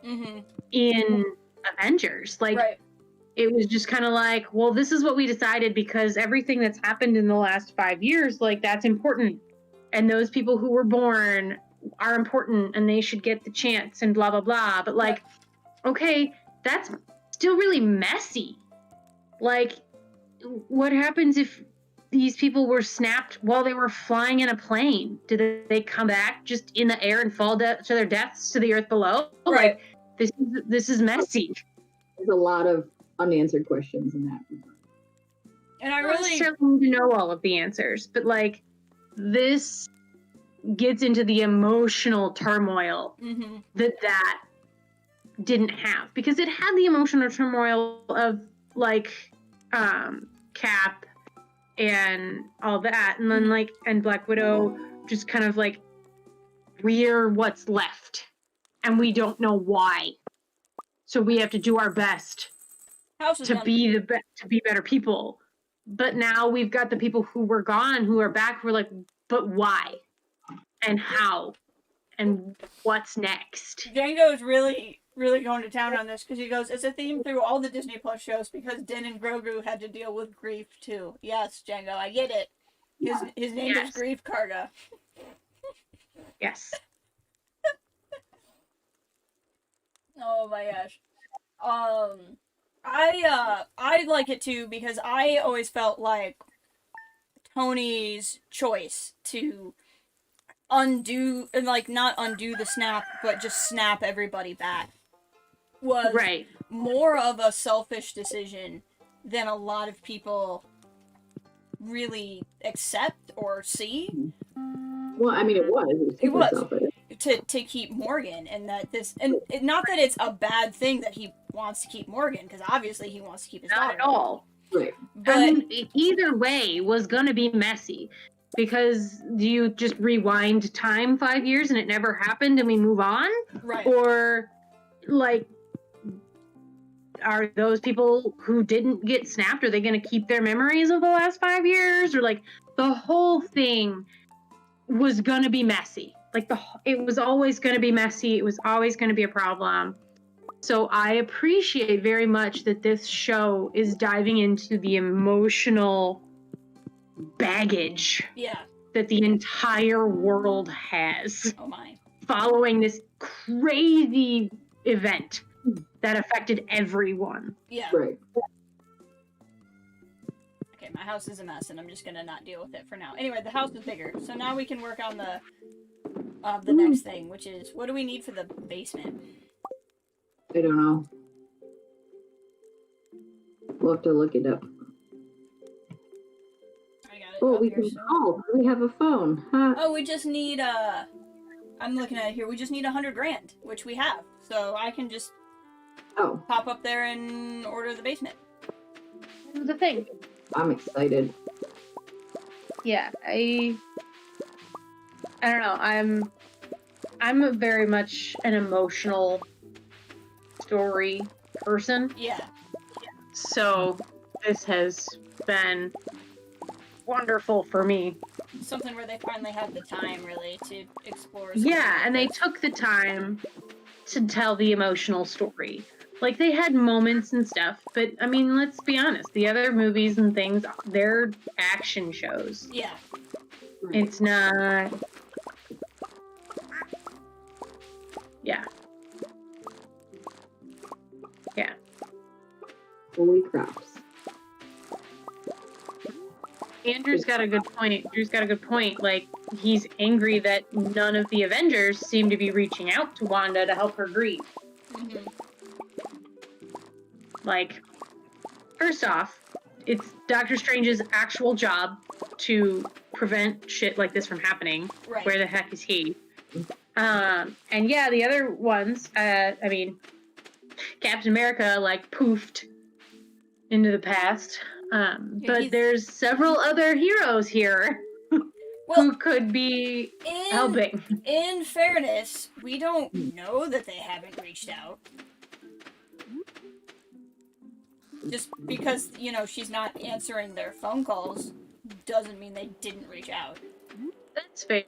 Mm-hmm. in Avengers. Like, Right. it was just kind of like, well, this is what we decided because everything that's happened in the last 5 years, like, that's important. And those people who were born are important and they should get the chance and blah, blah, blah. But, like, okay, that's still really messy. Like, what happens if these people were snapped while they were flying in a plane? Do they come back just in the air and fall to their deaths to the earth below? Right. Like, this is messy. There's a lot of unanswered questions in that regard. And I I don't really necessarily need to know all of the answers, but like, this gets into the emotional turmoil mm-hmm. that didn't have, because it had the emotional turmoil of like Cap and all that, and then like, and Black Widow just kind of like, we're what's left and we don't know why, so we have to do our best House is to done. be to be better people. But now we've got the people who were gone who are back, who are like, but why and how and what's next? Django is really, really going to town on this because he goes, it's a theme through all the Disney Plus shows because Din and Grogu had to deal with grief too. Yes, Django, I get it. His name is Yes. Grief Karga. Yes. Oh my gosh. I like it too because I always felt like Tony's choice to undo, and like not undo the snap, but just snap everybody back was Right. more of a selfish decision than a lot of people really accept or see. Well, I mean, it was. It was. Selfish. To keep Morgan, and that this, and not that it's a bad thing that he wants to keep Morgan, because obviously he wants to keep his Not daughter. at all. Right. But I mean, either way was gonna be messy, because do you just rewind time 5 years and it never happened and we move on? right, Or like, are those people who didn't get snapped, are they going to keep their memories of the last 5 years? Or like, the whole thing was going to be messy. Like, it was always going to be messy. It was always going to be a problem. So I appreciate very much that this show is diving into the emotional baggage yeah. that the entire world has Oh my. following this crazy event that affected everyone. Yeah. Right. Okay, my house is a mess, and I'm just gonna not deal with it for now. Anyway, the house is bigger, so now we can work on the next thing, which is, what do we need for the basement? I don't know. We'll have to look it up. I got it. Oh, up we here, can so- call. We have a phone. Huh? Oh, we just need I'm looking at it here. We just need 100 grand, which we have. So I can just Oh, pop up there and order the basement. This is the thing. I'm excited. Yeah, I don't know. I'm a very much an emotional story person. Yeah. So this has been wonderful for me. Something where they finally have the time, really, to explore. something Yeah, like and they this. took the time to tell the emotional story. Like, they had moments and stuff, but I mean, let's be honest, the other movies and things, they're action shows. Yeah. It's not... Yeah. Yeah. Holy crops. Andrew's got a good point. Drew's got a good point. Like, he's angry that none of the Avengers seem to be reaching out to Wanda to help her grieve. Mm-hmm. Like, first off, it's Doctor Strange's actual job to prevent shit like this from happening. Right. Where the heck is he? And yeah, the other ones, I mean, Captain America, like, poofed into the past. But there's several other heroes here who could be helping. In fairness, we don't know that they haven't reached out. Just because, you know, she's not answering their phone calls doesn't mean they didn't reach out. That's fair.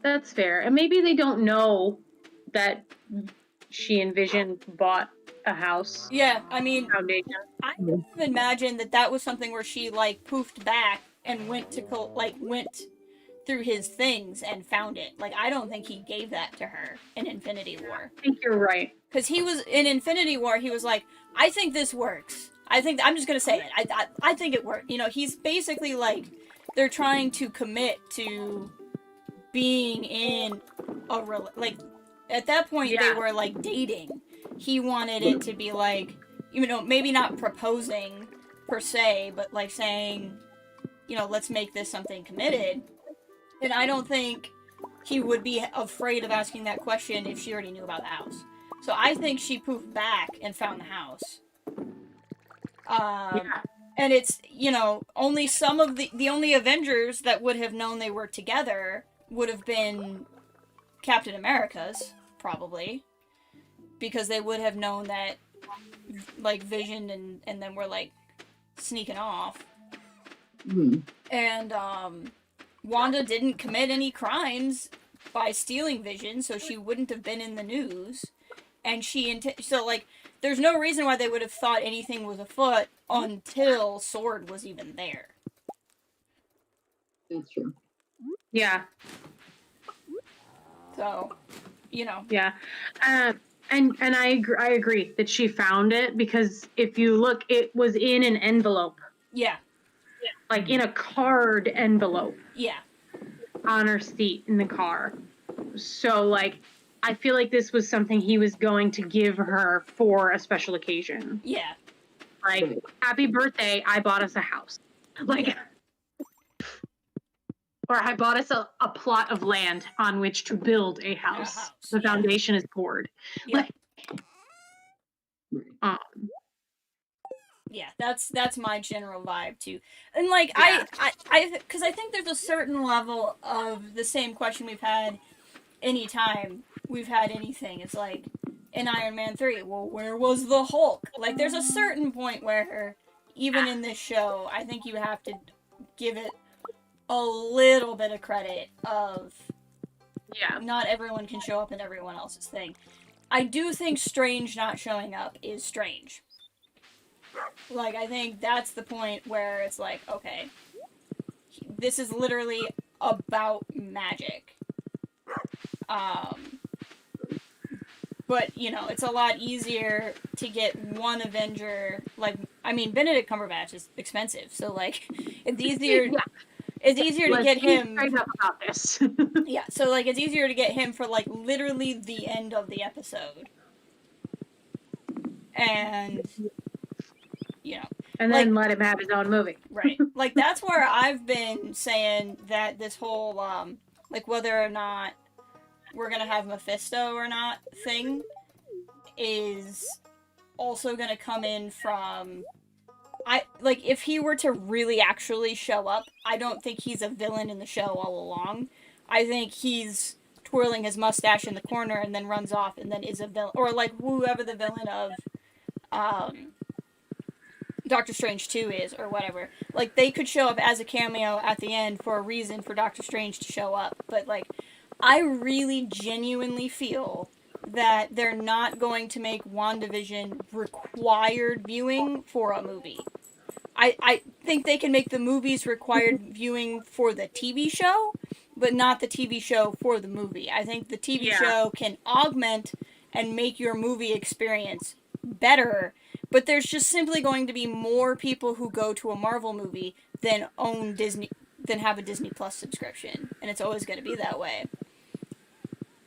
That's fair. And maybe they don't know that she and Vision bought a house. Yeah, I mean, Foundation. I would imagine that was something where she, like, poofed back and went through his things and found it. Like, I don't think he gave that to her in Infinity War. I think you're right. Because he was, in Infinity War, he was like, I think this works. I'm just gonna say it. I think it worked. You know, he's basically like, they're trying to commit to being in like, at that point, they were, like, dating. He wanted it to be, like, you know, maybe not proposing, per se, but, like, saying, you know, let's make this something committed. And I don't think he would be afraid of asking that question if she already knew about the house. So I think she poofed back and found the house. And it's, you know, only some of the only Avengers that would have known they were together would have been Captain America's, probably. Because they would have known that, like, Vision and them were, like, sneaking off. And, Wanda didn't commit any crimes by stealing Vision, so she wouldn't have been in the news. And so, like, there's no reason why they would have thought anything was afoot until S.W.O.R.D. was even there. That's true. Yeah. So, you know. Yeah. And I agree that she found it, because if you look, it was in an envelope. Yeah. Like, in a card envelope. Yeah. On her seat in the car. So, like, I feel like this was something he was going to give her for a special occasion. Yeah. Like, happy birthday, I bought us a house. Like, or I bought us a plot of land on which to build a house. The foundation is poured. Yeah. Like, yeah, that's my general vibe too. And like, I because I think there's a certain level of the same question we've had anytime we've had anything. It's like, in Iron Man 3, well, where was the Hulk? Like, there's a certain point where, even in this show, I think you have to give it a little bit of credit of, not everyone can show up in everyone else's thing. I do think Strange not showing up is strange. Like, I think that's the point where it's like, okay, this is literally about magic. But, you know, it's a lot easier to get one Avenger, like, I mean, Benedict Cumberbatch is expensive, so, like, it's easier, it's easier to get him, straight up about this. yeah, so, like, it's easier to get him for, like, literally the end of the episode. And, you know. And then, like, let him have his own movie. Right. Like, that's where I've been saying that this whole, like, whether or not we're gonna have Mephisto or not thing is also gonna come in from, like, if he were to really actually show up, I don't think he's a villain in the show all along. I think he's twirling his mustache in the corner and then runs off and then is a villain, or, like, whoever the villain of, Doctor Strange 2 is, or whatever. Like, they could show up as a cameo at the end for a reason for Doctor Strange to show up, but, like, I really genuinely feel that they're not going to make WandaVision required viewing for a movie. I think they can make the movies required viewing for the TV show, but not the TV show for the movie. I think the TV show can augment and make your movie experience better, but there's just simply going to be more people who go to a Marvel movie than have a Disney Plus subscription, and it's always going to be that way.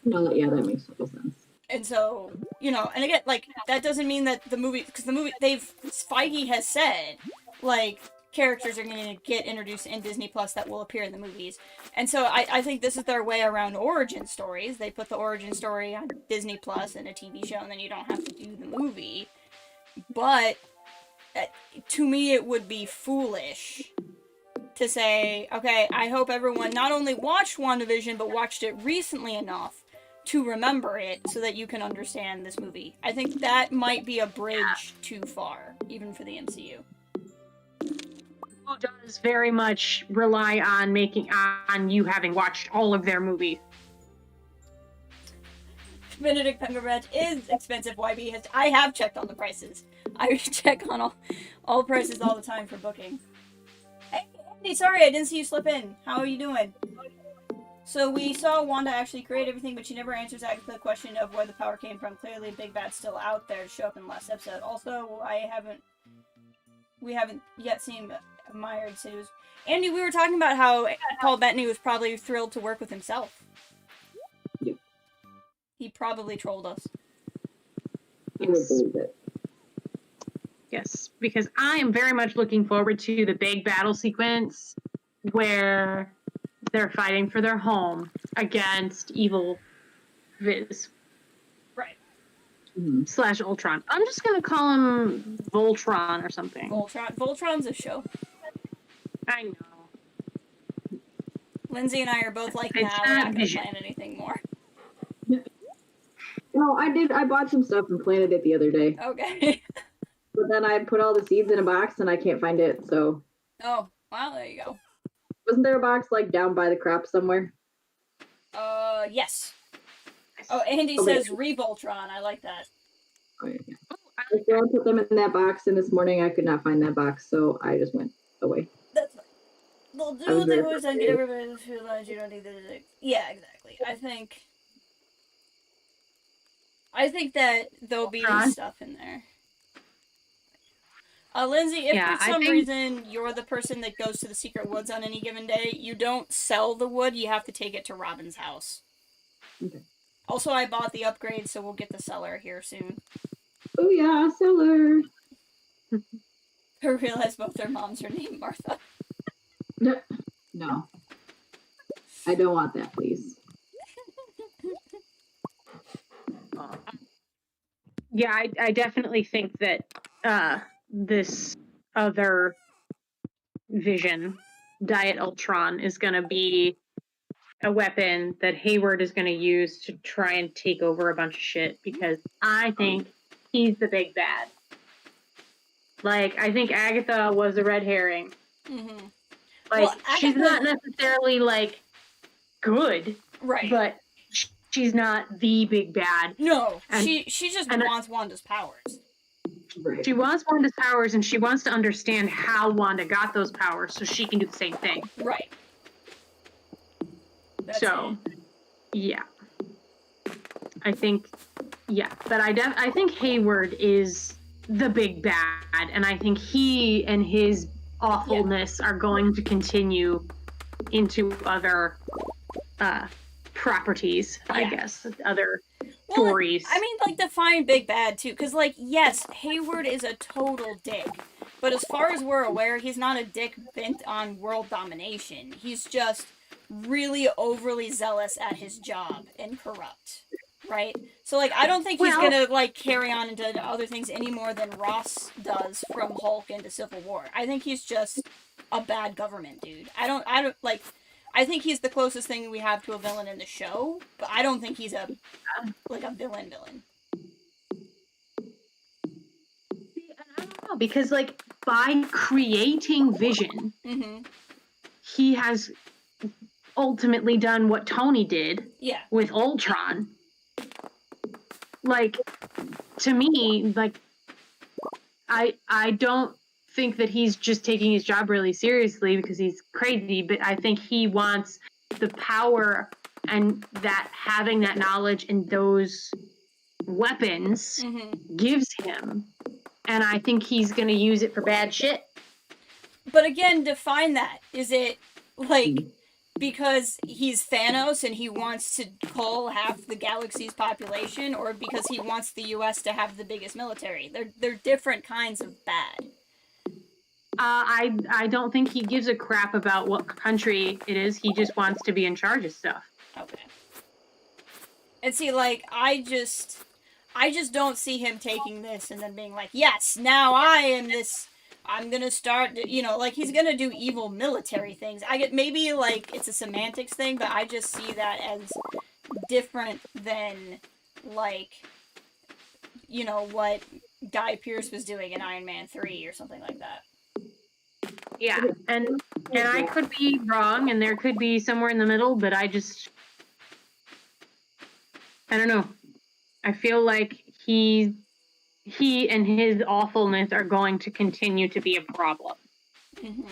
No, yeah, that makes total sense. And so, and again, like, that doesn't mean that because Feige has said, like, characters are going to get introduced in Disney Plus that will appear in the movies. And so I think this is their way around origin stories. They put the origin story on Disney Plus in a TV show, and then you don't have to do the movie. But to me, it would be foolish to say, okay, I hope everyone not only watched WandaVision, but watched it recently enough to remember it so that you can understand this movie. I think that might be a bridge too far, even for the MCU. Who does very much rely on you having watched all of their movies. Benedict Cumberbatch is expensive. YB I have checked on the prices. I check on all prices all the time for booking. Hey, Andy, sorry I didn't see you slip in. How are you doing? So we saw Wanda actually create everything, but she never answers the question of where the power came from. Clearly, Big Bad's still out there to show up in the last episode. Also, we haven't yet seen Myers. Andy, we were talking about how Paul Bettany was probably thrilled to work with himself. Yep. He probably trolled us. I would believe it. Yes, because I am very much looking forward to the big battle sequence where they're fighting for their home against evil Viz. Right. / Ultron. I'm just gonna call him Voltron or something. Voltron's a show. I know. Lindsay and I are both like, nah, we're not gonna plan anything more. No, I did. I bought some stuff and planted it the other day. Okay. But then I put all the seeds in a box and I can't find it, so. Oh, well, there you go. Wasn't there a box, like, down by the crop somewhere? Yes. Oh, Andy says Revoltron. I like that. Oh, yeah. So I put them in that box, and this morning I could not find that box, so I just went away. That's fine. They'll do what they always done, get everybody to realize you don't need this. Yeah, exactly. I think that there'll be stuff in there. Lindsay, if for some reason you're the person that goes to the secret woods on any given day, you don't sell the wood, you have to take it to Robin's house. Okay. Also, I bought the upgrade, so we'll get the cellar here soon. Oh yeah, cellar. I realize both their moms are named Martha. No. I don't want that, please. Yeah, I definitely think that this other Vision, Diet Ultron, is going to be a weapon that Hayward is going to use to try and take over a bunch of shit, because I think he's the big bad. Like, I think Agatha was a red herring. Mm-hmm. Like, she's not necessarily, like, good. Right. But she's not the big bad. No, she just wants Wanda's powers. Right. She wants Wanda's powers, and she wants to understand how Wanda got those powers so she can do the same thing. Right. Yeah. I think, but I think Hayward is the big bad, and I think he and his awfulness are going to continue into other properties, I guess, other stories. I mean, like, define big bad, too, because, like, yes, Hayward is a total dick, but as far as we're aware, he's not a dick bent on world domination. He's just really overly zealous at his job and corrupt, right? So, like, I don't think he's gonna, like, carry on into other things any more than Ross does from Hulk into Civil War. I think he's just a bad government dude. I think he's the closest thing we have to a villain in the show, but I don't think he's a villain. See, I don't know, because, like, by creating Vision, he has ultimately done what Tony did with Ultron. Like, to me, like, I don't think that he's just taking his job really seriously because he's crazy, but I think he wants the power and that having that knowledge and those weapons gives him and I think he's gonna use it for bad shit. But again, define that. Is it like Mm. because he's Thanos and he wants to cull half the galaxy's population, or because he wants the U.S. to have the biggest military? They're different kinds of bad. I don't think he gives a crap about what country it is. He just wants to be in charge of stuff. Okay. And see, like, I just don't see him taking this and then being like, yes, now I am this. I'm gonna start, you know, like he's gonna do evil military things. I get maybe like it's a semantics thing, but I just see that as different than like, you know, what Guy Pearce was doing in Iron Man 3 or something like that. Yeah, and I could be wrong, and there could be somewhere in the middle, but I don't know. I feel like he and his awfulness are going to continue to be a problem. Mm-hmm.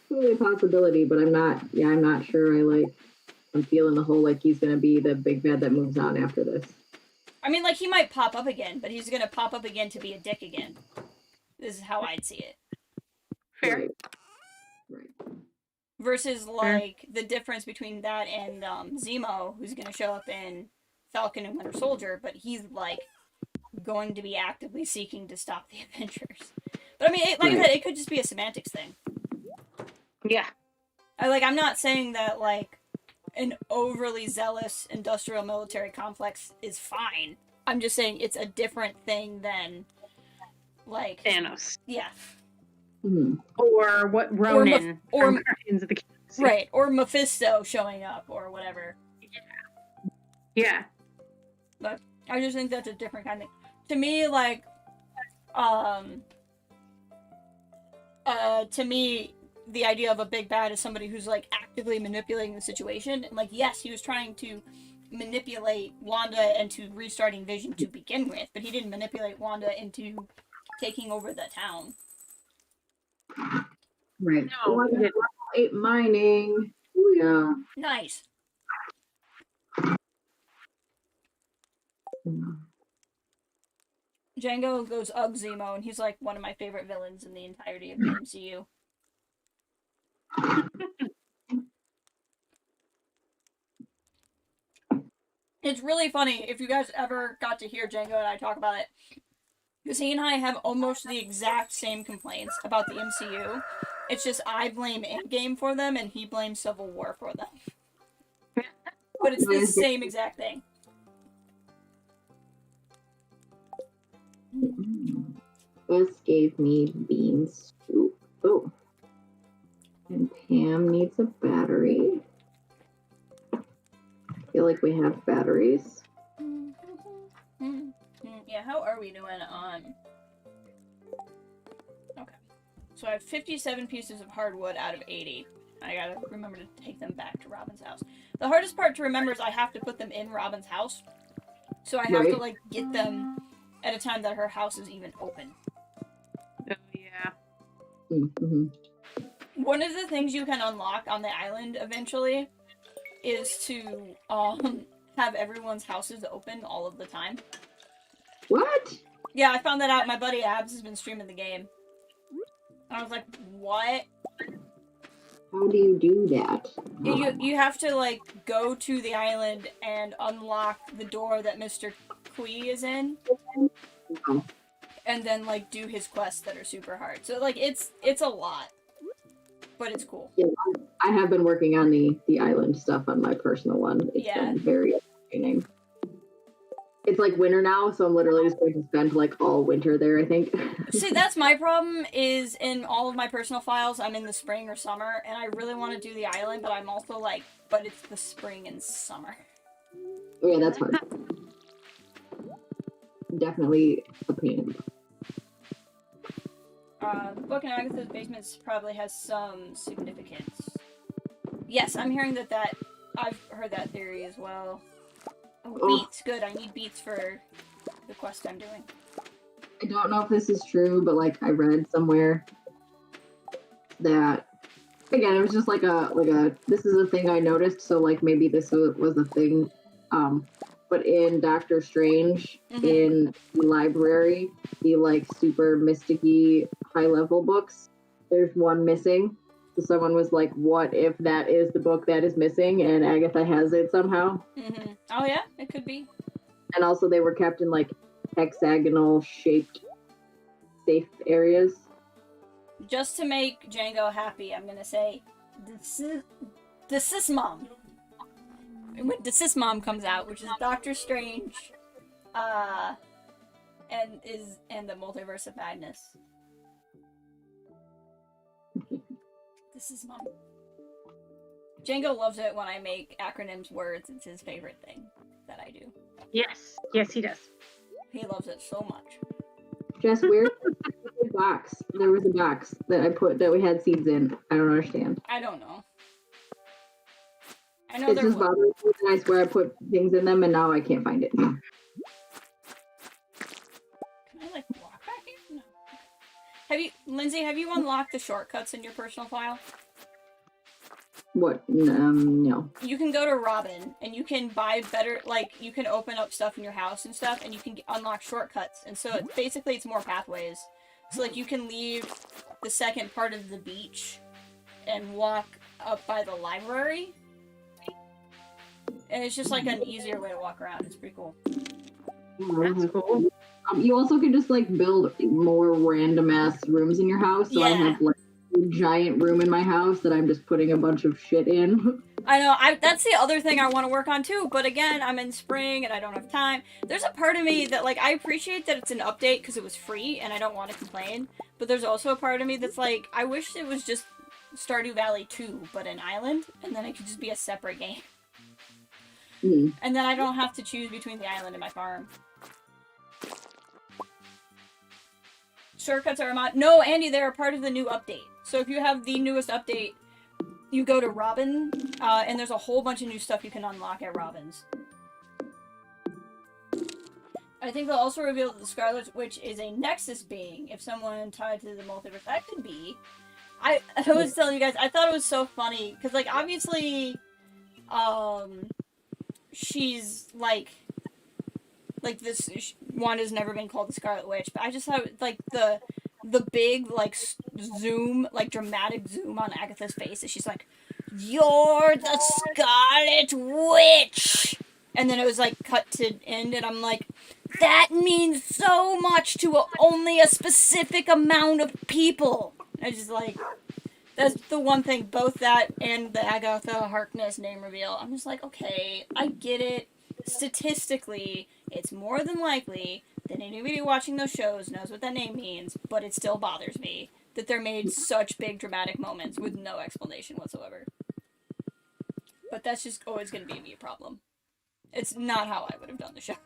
Totally a possibility, but I'm not sure I'm feeling the whole like he's gonna be the big bad that moves on after this. I mean, like, he might pop up again, but he's gonna pop up again to be a dick again. This is how I'd see it. Fair. Right. Versus, like, the difference between that and Zemo, who's gonna show up in Falcon and Winter Soldier, but he's, like, going to be actively seeking to stop the Avengers. But, I mean, I said, it could just be a semantics thing. Yeah. I'm not saying that, like, an overly zealous industrial military complex is fine. I'm just saying it's a different thing than, like... Thanos. Yeah. Mm-hmm. Or what Ronan or from Guardians of the Galaxy. Right, or Mephisto showing up, or whatever. Yeah. But I just think that's a different kind of thing. To me, like, to me, the idea of a big bad is somebody who's, like, actively manipulating the situation. And, like, yes, he was trying to manipulate Wanda into restarting Vision to begin with, but he didn't manipulate Wanda into taking over the town. Right. No, Level 8 mining. Ooh, yeah. Nice. Django goes Ugh Zemo, and he's like one of my favorite villains in the entirety of the MCU. It's really funny if you guys ever got to hear Django and I talk about it, because he and I have almost the exact same complaints about the MCU. It's just I blame Endgame for them, and he blames Civil War for them. But it's the same exact thing. This gave me bean soup. Oh. And Pam needs a battery. I feel like we have batteries. Yeah, how are we doing on... Okay. So I have 57 pieces of hardwood out of 80. I gotta remember to take them back to Robin's house. The hardest part to remember is I have to put them in Robin's house. So I have to, like, get them at a time that her house is even open. Oh, yeah. Mm-hmm. One of the things you can unlock on the island eventually is to have everyone's houses open all of the time. What? Yeah, I found that out. My buddy Abs has been streaming the game. I was like, what? How do you do that? You have to, like, go to the island and unlock the door that Mr. Kui is in. Oh. And then, like, do his quests that are super hard. So, like, it's a lot. But it's cool. Yeah, I have been working on the island stuff on my personal one. It's been very entertaining. It's like winter now, so I'm literally just going to spend like all winter there, I think. See, that's my problem, is in all of my personal files, I'm in the spring or summer, and I really want to do the island, but I'm also like, but it's the spring and summer. Oh yeah, that's hard. Definitely a pain. The book in Agatha's basements probably has some significance. Yes, I'm hearing that I've heard that theory as well. Oh, beets. Good, I need beets for the quest I'm doing. I don't know if this is true, but like I read somewhere that, again, it was just like a this is a thing I noticed, so like maybe this was a thing but in Doctor Strange, in the library, the like super mysticky high level books, there's one missing. So someone was like, "What if that is the book that is missing?" And Agatha has it somehow. Oh yeah, it could be. And also, they were kept in like hexagonal shaped safe areas. Just to make Django happy, I'm gonna say, this is Mom. When Sis Mom comes out, which is Doctor Strange, and the Multiverse of Madness. This is Mom. Django loves it when I make acronyms words. It's his favorite thing that I do. Yes, he does. He loves it so much. Jess, where's the box? There was a box that we had seeds in. I don't understand. I don't know. I know it's just bothering me, and I swear I put things in them, and now I can't find it. Can I like walk back here? No. Lindsay, have you unlocked the shortcuts in your personal file? What? No. You can go to Robin, and you can buy better, like, you can open up stuff in your house and stuff, and you can unlock shortcuts. And so, basically, it's more pathways. So, like, you can leave the second part of the beach and walk up by the library. And it's just, like, an easier way to walk around. It's pretty cool. That's cool. You also can just, like, build more random-ass rooms in your house. So I have, like, a giant room in my house that I'm just putting a bunch of shit in. I know, that's the other thing I want to work on too, but again, I'm in spring and I don't have time. There's a part of me that, like, I appreciate that it's an update because it was free and I don't want to complain, but there's also a part of me that's like, I wish it was just Stardew Valley 2, but an island, and then it could just be a separate game. And then I don't have to choose between the island and my farm. Shortcuts are a mod. No, Andy, they're a part of the new update. So if you have the newest update, you go to Robin, and there's a whole bunch of new stuff you can unlock at Robin's. I think they'll also reveal that the Scarlet Witch is a Nexus being, if someone tied to the multiverse. That could be. I was telling you guys, I thought it was so funny, because, like, obviously, she's, like this, Wanda's never been called the Scarlet Witch, but I just thought, like, the big, like, zoom, like, dramatic zoom on Agatha's face, and she's like, "You're the Scarlet Witch!" And then it was, like, cut to end, and I'm like, that means so much to only a specific amount of people! I just, like, that's the one thing, both that and the Agatha Harkness name reveal, I'm just like, okay, I get it. Statistically, it's more than likely that anybody watching those shows knows what that name means, but it still bothers me that they're made such big dramatic moments with no explanation whatsoever. But that's just always going to be a me problem. It's not how I would have done the show.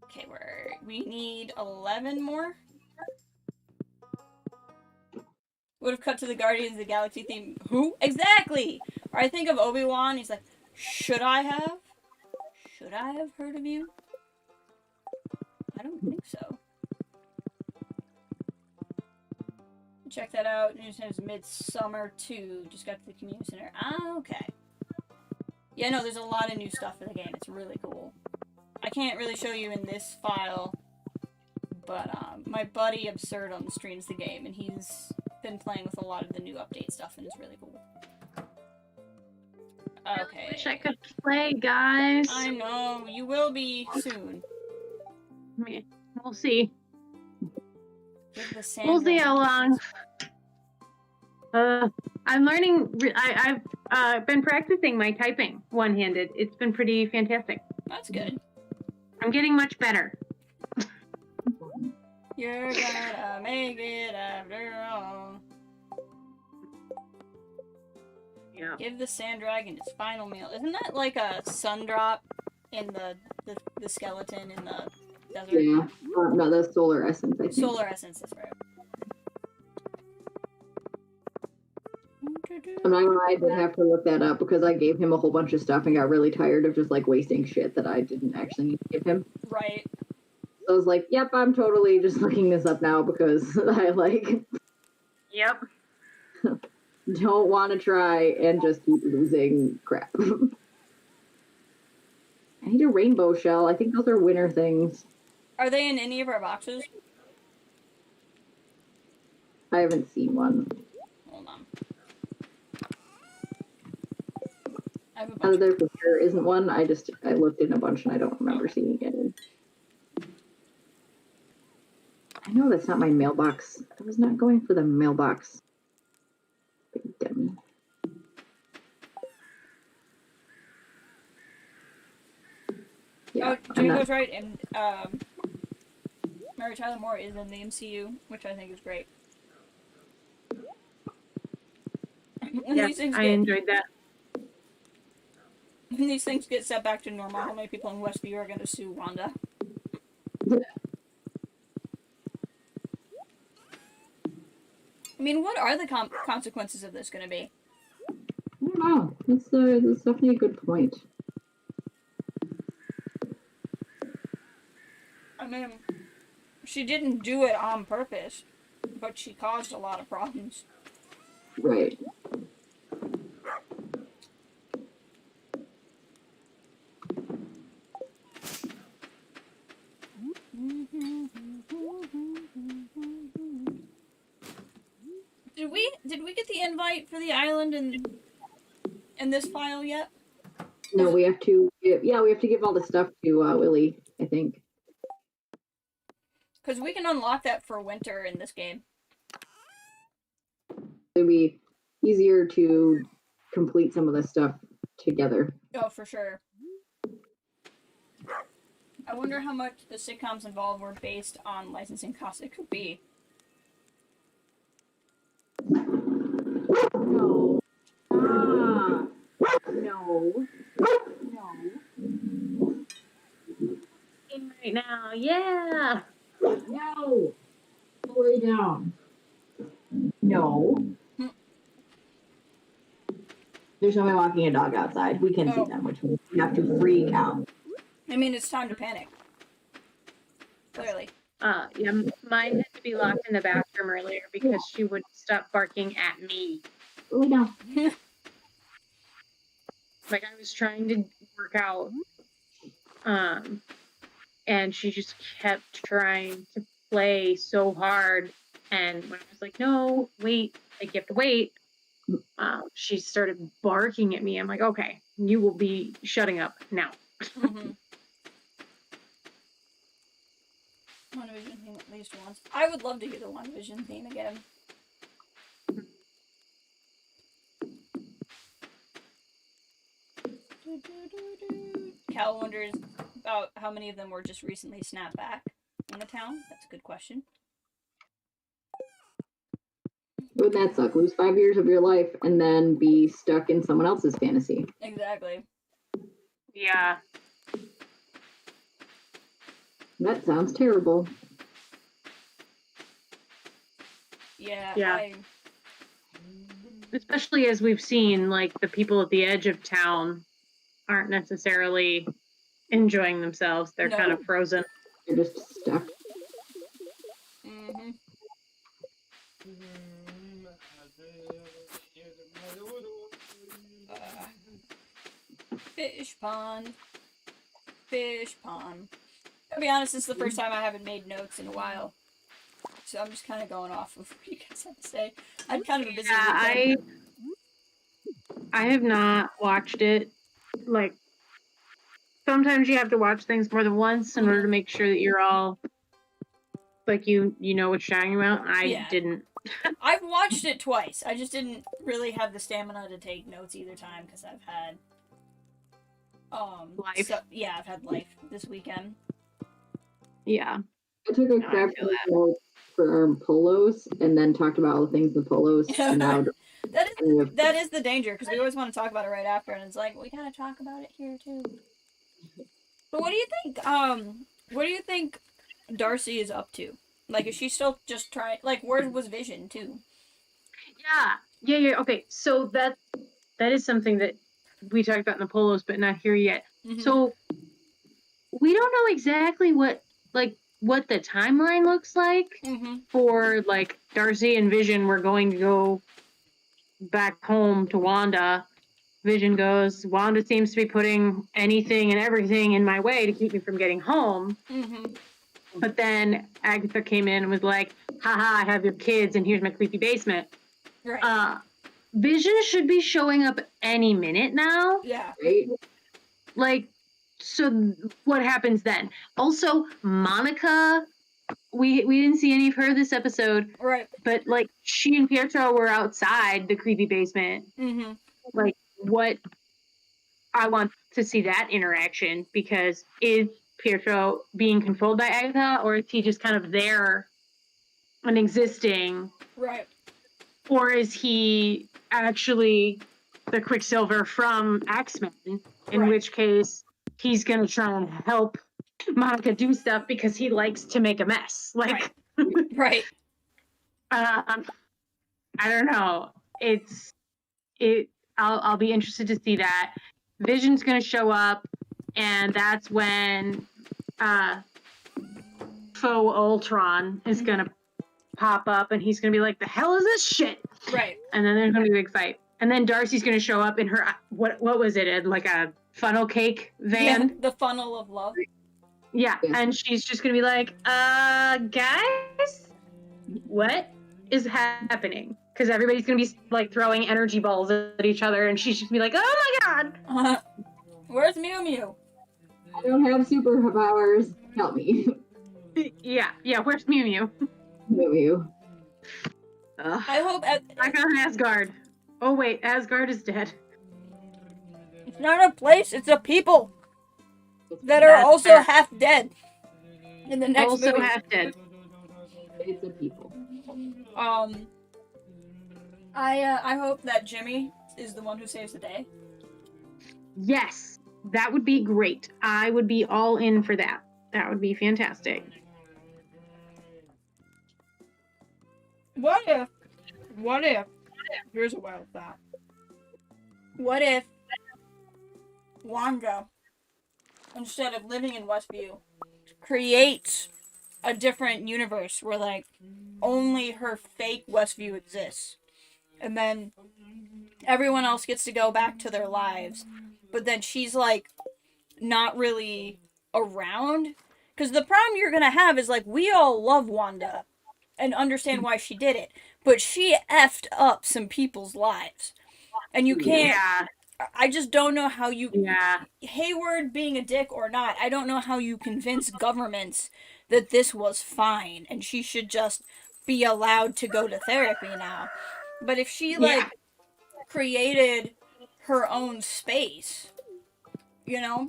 Okay, we need 11 more. Would have cut to the Guardians of the Galaxy theme. Who? Exactly! Or I think of Obi-Wan, he's like, should I have heard of you? I don't think so. Check that out. New Times Midsummer 2. Just got to the community center. Ah, okay. Yeah, no, there's a lot of new stuff in the game. It's really cool. I can't really show you in this file, but my buddy Absurdum streams the game, and he's been playing with a lot of the new update stuff, and it's really cool. Okay. I wish I could play, guys. I know. You will be soon. We'll see. We'll see how long. I'm learning. I've been practicing my typing one-handed. It's been pretty fantastic. That's good. I'm getting much better. You're gonna make it after all. Yeah. Give the sand dragon its final meal. Isn't that like a sun drop in the skeleton in the desert? Yeah. No, that's solar essence, I think. Solar essence, that's right. I'm not gonna lie, I did have to look that up because I gave him a whole bunch of stuff and got really tired of just like wasting shit that I didn't actually need to give him. Right. So I was like, yep, I'm totally just looking this up now because I like Yep. don't want to try and just keep losing crap. I need a rainbow shell. I think those are winter things. Are they in any of our boxes? I haven't seen one. Hold on. I have a Out bunch. of there for sure isn't one. I looked in a bunch and I don't remember seeing any. I know that's not my mailbox. I was not going for the mailbox. Big dummy. Yeah, Oh, Django's right, and Mary Tyler Moore is in the MCU, which I think is great. Yeah, I enjoyed that. When these things get set back to normal, how many people in Westview are going to sue Wanda? I mean, what are the consequences of this going to be? I don't know. That's definitely a good point. I mean, she didn't do it on purpose, but she caused a lot of problems. Right. Did we get the invite for the island in this file yet? No, we have to give all the stuff to Willie, I think. Because we can unlock that for winter in this game. It'll be easier to complete some of this stuff together. Oh, for sure. I wonder how much the sitcoms involved were based on licensing costs. It could be. No. Ah. No. No. In right now, yeah. No. Lay down. No. There's somebody walking a dog outside. We can see them, which means we have to freak out. I mean, it's time to panic. Clearly. Yeah, mine had to be locked in the bathroom earlier because she wouldn't stop barking at me. Lay down. Like I was trying to work out, and she just kept trying to play so hard. And when I was like, no, wait, like you have to wait, she started barking at me. I'm like, okay, you will be shutting up now. Mm-hmm. WandaVision theme at least once. I would love to hear the WandaVision theme again. Cal wonders about how many of them were just recently snapped back in the town. That's a good question. Wouldn't that suck? Lose 5 years of your life and then be stuck in someone else's fantasy. Exactly. Yeah. That sounds terrible. Yeah. Especially as we've seen, like, the people at the edge of town aren't necessarily enjoying themselves. They're kind of frozen. They're just stuck. Mm-hmm. Fish pond. Fish pond. To be honest, this is the first time I haven't made notes in a while. So I'm just kind of going off of what you guys have to say. I'm kind of a busy weekend. I have not watched it. Like, sometimes you have to watch things more than once in order to make sure that you're all, like, you know what you're talking about. I didn't. I've watched it twice. I just didn't really have the stamina to take notes either time because I've had life. So, yeah, I've had life this weekend. Yeah. I took a crap note for our polos and then talked about all the things in the polos. And now that is the danger because we always want to talk about it right after, and it's like we gotta talk about it here too. But what do you think? What do you think Darcy is up to? Like, is she still just trying? Like, where was Vision too? Yeah. Okay, so that is something that we talked about in the polos, but not here yet. Mm-hmm. So we don't know exactly what the timeline looks like for, like, Darcy and Vision were going to go back home to Wanda Vision goes, Wanda seems to be putting anything and everything in my way to keep me from getting home. Mm-hmm. But then Agatha came in and was like, haha, I have your kids and here's my creepy basement. Right. Vision should be showing up any minute now. Yeah. Right? Like, so what happens then? Also, Monica, we didn't see any of her this episode. Right. But, like, she and Pietro were outside the creepy basement. Mm-hmm. Like, what? I want to see that interaction, because is Pietro being controlled by Agatha, or is he just kind of there and existing? Right. Or is he actually the Quicksilver from X-Men, in Right. which case he's going to try and help Monica do stuff because he likes to make a mess. Like, Right. I don't know. I'll be interested to see that. Vision's going to show up, and that's when faux Ultron is going to pop up, and he's going to be like, the hell is this shit? Right. And then there's going to be a big fight. And then Darcy's going to show up in her, what was it, like a funnel cake van? Yeah, the funnel of love. Yeah, and she's just going to be like, guys, what is happening? Because everybody's going to be, like, throwing energy balls at each other, and she's just going to be like, oh my god! Where's Mew Mew? I don't have superpowers. Help me. Yeah, where's Mew Mew? Mew Mew. I hope... Back on Asgard. Oh wait, Asgard is dead. It's not a place, it's a people that are also fair. half dead in the next Also movie. half dead. It's a people. I hope that Jimmy is the one who saves the day. Yes, that would be great. I would be all in for that. That would be fantastic. What if, here's a wild thought. What if Wanda, instead of living in Westview, creates a different universe where, like, only her fake Westview exists? And then everyone else gets to go back to their lives. But then she's, like, not really around. Because the problem you're going to have is, like, we all love Wanda and understand why she did it. But she effed up some people's lives. And you can't... Yeah. I just don't know how you... Yeah. Hayward being a dick or not, I don't know how you convince governments that this was fine and she should just be allowed to go to therapy now. But if she, like, created her own space, you know,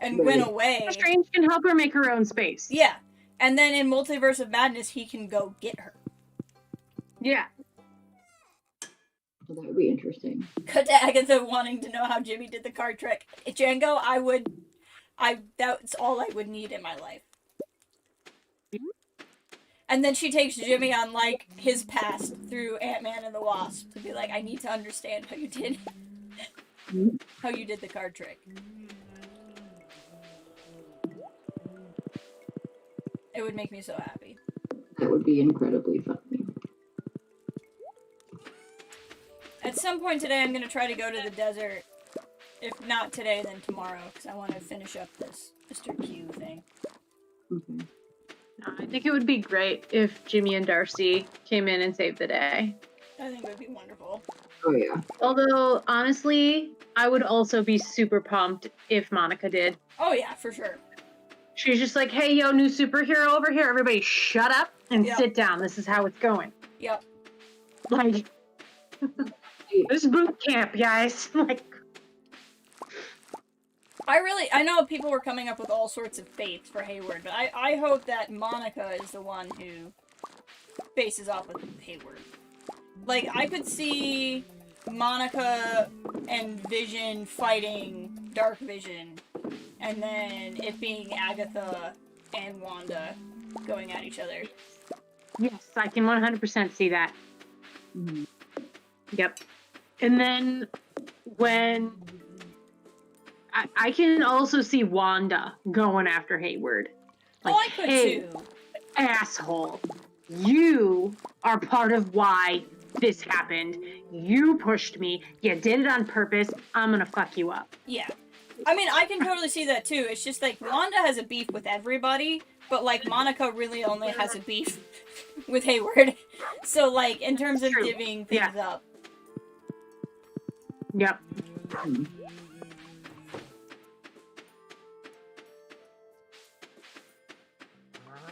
and went away... Strange can help her make her own space. Yeah. And then in Multiverse of Madness, he can go get her. Yeah. Well, that would be interesting. Cut to Agatha wanting to know how Jimmy did the card trick. Django, that's all I would need in my life. And then she takes Jimmy on, like, his past through Ant-Man and the Wasp to be like, I need to understand how you did the card trick. It would make me so happy. That would be incredibly funny. At some point today, I'm going to try to go to the desert. If not today, then tomorrow, because I want to finish up this Mr. Q thing. Okay. I think it would be great if Jimmy and Darcy came in and saved the day. I think it would be wonderful. Oh, yeah. Although, honestly, I would also be super pumped if Monica did. Oh, yeah, for sure. She's just like, hey, yo, new superhero over here. Everybody shut up and sit down. This is how it's going. Yep. Like, this is boot camp, guys. Like, I know people were coming up with all sorts of fates for Hayward, but I hope that Monica is the one who faces off with Hayward. Like, I could see Monica and Vision fighting Dark Vision, and then it being Agatha and Wanda going at each other. yes, I can 100% see that. Mm-hmm. Yep. And then when... I can also see Wanda going after Hayward. Like, I could hey, too. asshole, you are part of why this happened. You pushed me. You did it on purpose. I'm gonna fuck you up. Yeah. I mean, I can totally see that too. It's just like Wanda has a beef with everybody, but like Monica really only has a beef with Hayward. So like in terms of True. divvying things up. Yep.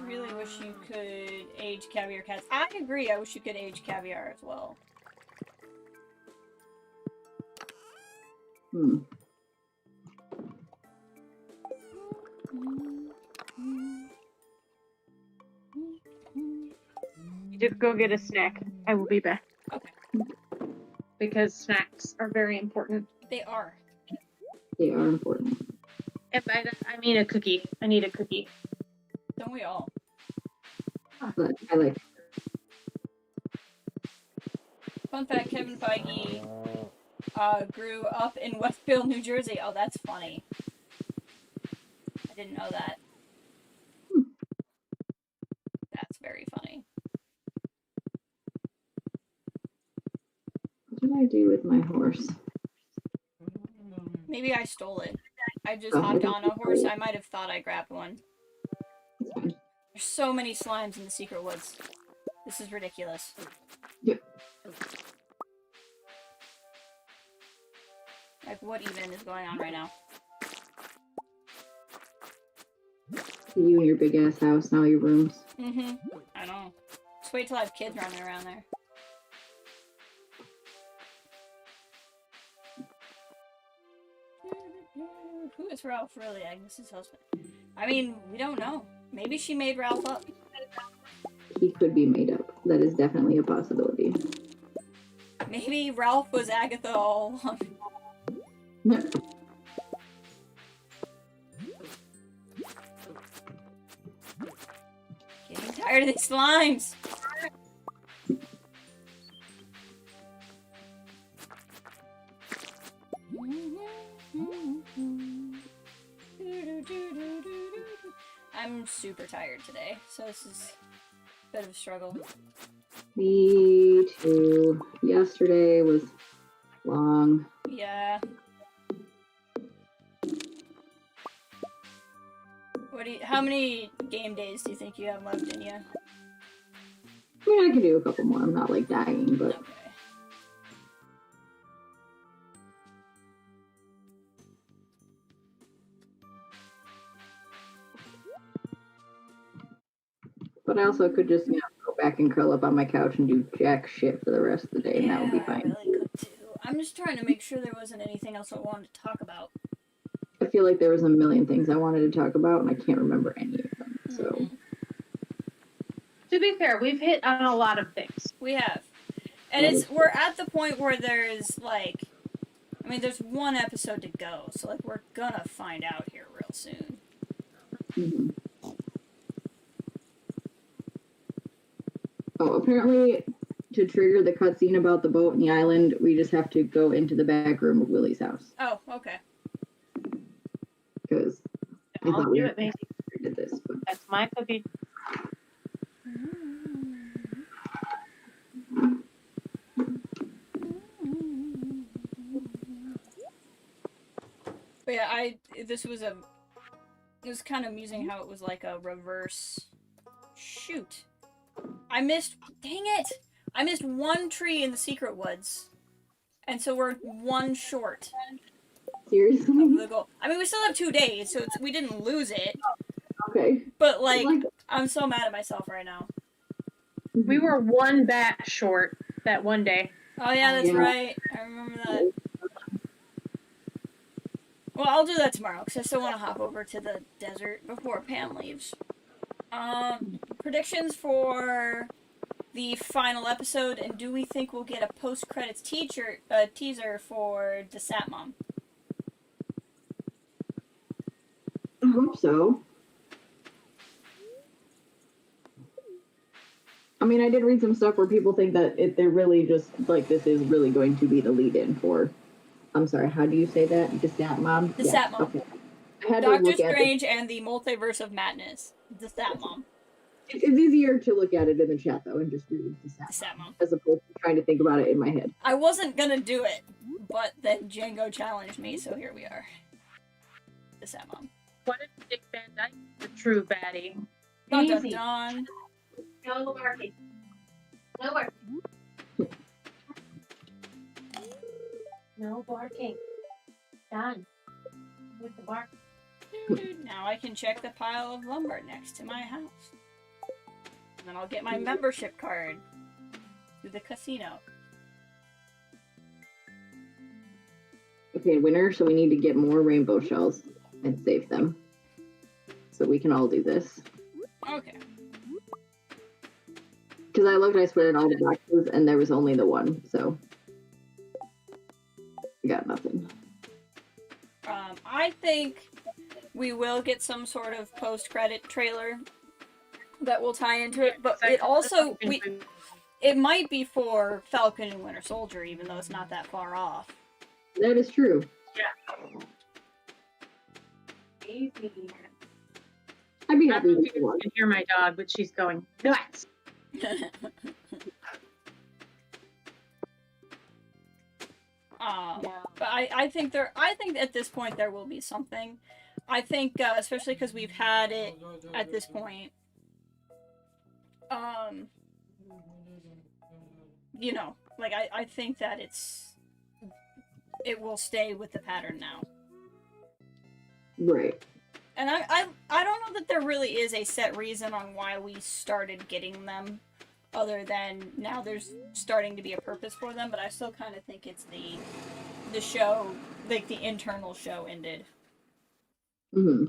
Really wish you could age caviar cats. I agree, I wish you could age caviar as well. You just go get a snack. I will be back. Okay. Because snacks are very important. They are. They are important. If I mean a cookie. I need a cookie. Don't we all? But I like Fun fact, Kevin Feige grew up in Westfield, New Jersey. Oh, that's funny. I didn't know that. That's very funny. what did I do with my horse? Maybe I stole it. I just Oh, hopped I on a horse. I might have thought I grabbed one. It's fine. There's so many slimes in the secret woods. This is ridiculous. Yep. Like, what even is going on right now? You and your big ass house and all your rooms. Mm-hmm. I know. Just wait till I have kids running around there. Who is Ralph really? Agnes's husband. I mean, we don't know. Maybe she made Ralph up. He could be made up. That is definitely a possibility. Maybe Ralph was Agatha all along. Getting tired of these slimes. I'm super tired today, so this is a bit of a struggle. Me too. Yesterday was long. Yeah. How many game days do you think you have left in you? I mean, I can do a couple more. I'm not like dying, but Okay. I also could just go back and curl up on my couch and do jack shit for the rest of the day, and that would be fine. I really could too. I'm just trying to make sure there wasn't anything else I wanted to talk about. I feel like there was a million things I wanted to talk about, and I can't remember any of them. So, To be fair, we've hit on a lot of things. We have. And we're at the point where there's like, I mean, there's one episode to go, so like we're gonna find out here real soon. mhm. Oh, apparently, to trigger the cutscene about the boat and the island, we just have to go into the back room of Willie's house. Oh, okay. Because I I'll thought we do it, Macy. did this, but That's my cookie. But yeah, it was kind of amusing how it was like a reverse. Shoot. Dang it! I missed one tree in the secret woods. And so we're one short seriously? of the goal. I mean, we still have 2 days, so we didn't lose it. Okay. But like, I'm so mad at myself right now. We were one bat short that one day. Oh yeah, that's Yeah. right. I remember that. Well, I'll do that tomorrow, because I still want to hop over to the desert before Pam leaves. Predictions for the final episode, and do we think we'll get a post-credits teaser for the Sat Mom? I hope so. I mean, I did read some stuff where people think that they're really just, like, this is really going to be the lead-in for... I'm sorry, how do you say that? The Sat Mom? The Sat Mom. Okay. I had to Doctor look at Strange and the Multiverse of Madness. The Sat Mom. It's easier to look at it in the chat though and just read the The Sat Mom. as opposed to trying to think about it in my head. I wasn't gonna do it, but then Django challenged me, so here we are. The Sat Mom. What if Dick Van Dyke is the true baddie? Dun dun Easy. dun. No barking. No barking. No barking. Done. With the bark. Now I can check the pile of lumber next to my house. And then I'll get my membership card to the casino. Okay, winner, so we need to get more rainbow shells and save them. So we can all do this. Okay. Because I looked, I swear, at all the boxes, and there was only the one, so I got nothing. I think we will get some sort of post-credit trailer that will tie into it, but it also it might be for Falcon and Winter Soldier, even though it's not that far off. That is true. Yeah. Easy. I'd be I happy don't know with if you one. can hear my dog, but she's going nuts. But I think at this point there will be something. I think especially because we've had it at this point. You know, like I think that it will stay with the pattern now. Right. And I don't know that there really is a set reason on why we started getting them, other than now there's starting to be a purpose for them, but I still kind of think it's the show, like the internal show ended. Mm-hmm.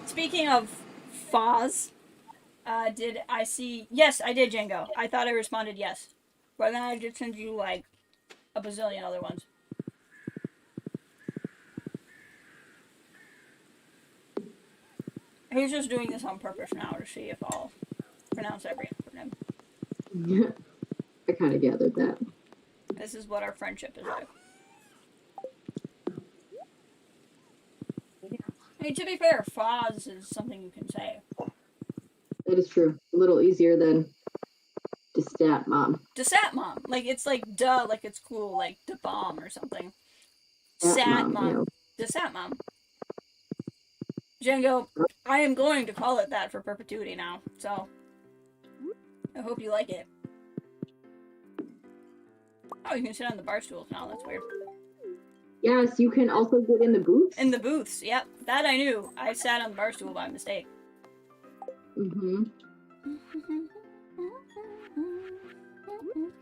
Speaking of Foz, did I see... Yes, I did, Django. I thought I responded yes. But then I did send you, like, a bazillion other ones. He's just doing this on purpose now to see if I'll pronounce every acronym. Yeah. I kind of gathered that. This is what our friendship is like. I mean, to be fair, Foz is something you can say. That is true. A little easier than Destat Mom. Desat Mom. Like, it's like, duh, like it's cool, like, da bomb or something. Sat Sat Mom, Mom. Desat Mom. Django, I am going to call it that for perpetuity now, so I hope you like it. Oh, you can sit on the bar stools now, that's weird. Yes, you can also get in the booths. In the booths, yep. That I knew. I sat on the bar stool by mistake. Mm-hmm.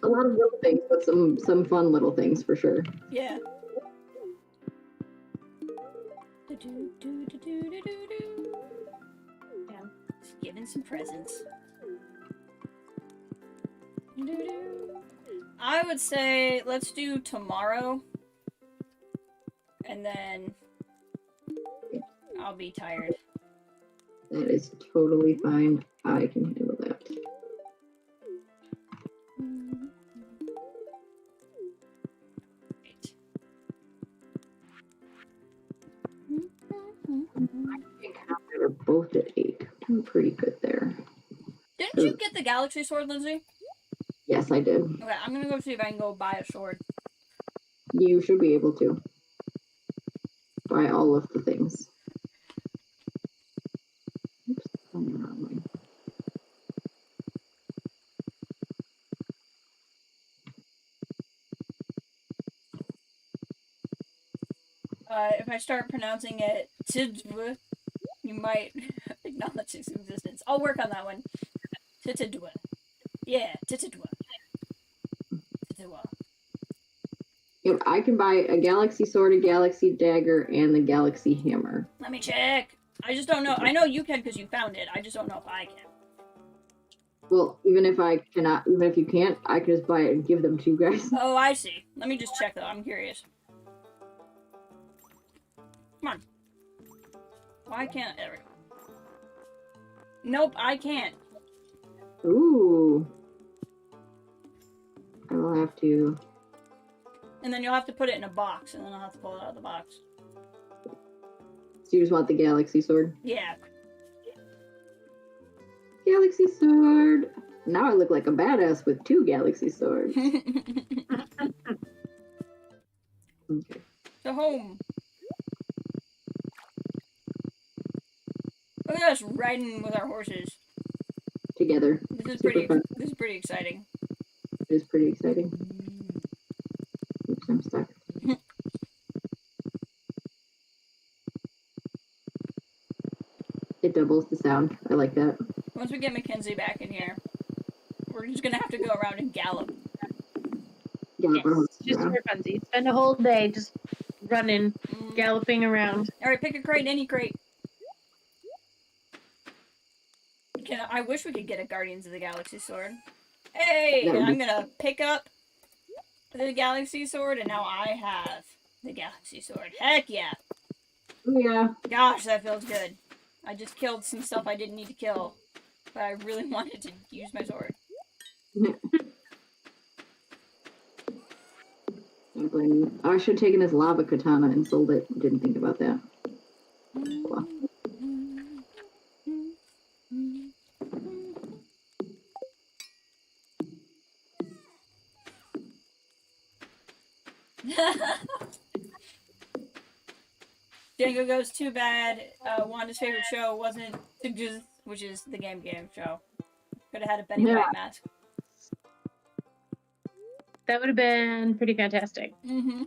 A lot of little things, but some fun little things for sure. Yeah. Yeah. Just giving some presents. I would say let's do tomorrow, and then I'll be tired. That is totally fine. I can handle that. Right. I think we're both at 8. I'm pretty good there. Didn't you get the Galaxy Sword, Lindsay? Yes, I did. Okay, I'm gonna go see if I can go buy a sword. You should be able to. Buy all of the things. Oops, I'm the wrong way. If I start pronouncing it Tidwa, you might acknowledge its existence. I'll work on that one. Tidwa. Yeah, Tidwa. Tidwa. Yep, I can buy a Galaxy Sword, a Galaxy Dagger, and the Galaxy Hammer. Let me check. I just don't know. I know you can because you found it. I just don't know if I can. Well, even if I cannot, even if you can't, I can just buy it and give them to you guys. Oh, I see. Let me just check though. I'm curious. Come on. Why can't... There we go. Nope, I can't. Ooh. I will have to... And then you'll have to put it in a box, and then I'll have to pull it out of the box. So you just want the Galaxy Sword? Yeah. Galaxy sword. Now I look like a badass with 2 galaxy swords. Okay. So home. Look at us riding with our horses. Together. This is Super pretty. fun. This is pretty exciting. It is pretty exciting. Oops, I'm stuck. It doubles the sound. I like that. Once we get Mackenzie back in here, we're just gonna have to go around and gallop. Gallop our Yes, horses just around. for funsies. Spend a whole day just running, Mm. galloping around. All right, pick a crate, any crate. I wish we could get a Guardians of the Galaxy sword. Hey, That would and I'm be- gonna pick up the Galaxy sword, and now I have the Galaxy sword. Heck yeah! Oh yeah. Gosh, that feels good. I just killed some stuff I didn't need to kill, but I really wanted to use my sword. Don't blame you. I should have taken his lava katana and sold it. Didn't think about that. Well, Django goes, too bad Wanda's favorite show wasn't which is the game show. Could have had a Betty Yeah. White mask. That would have been pretty fantastic. Mm-hmm.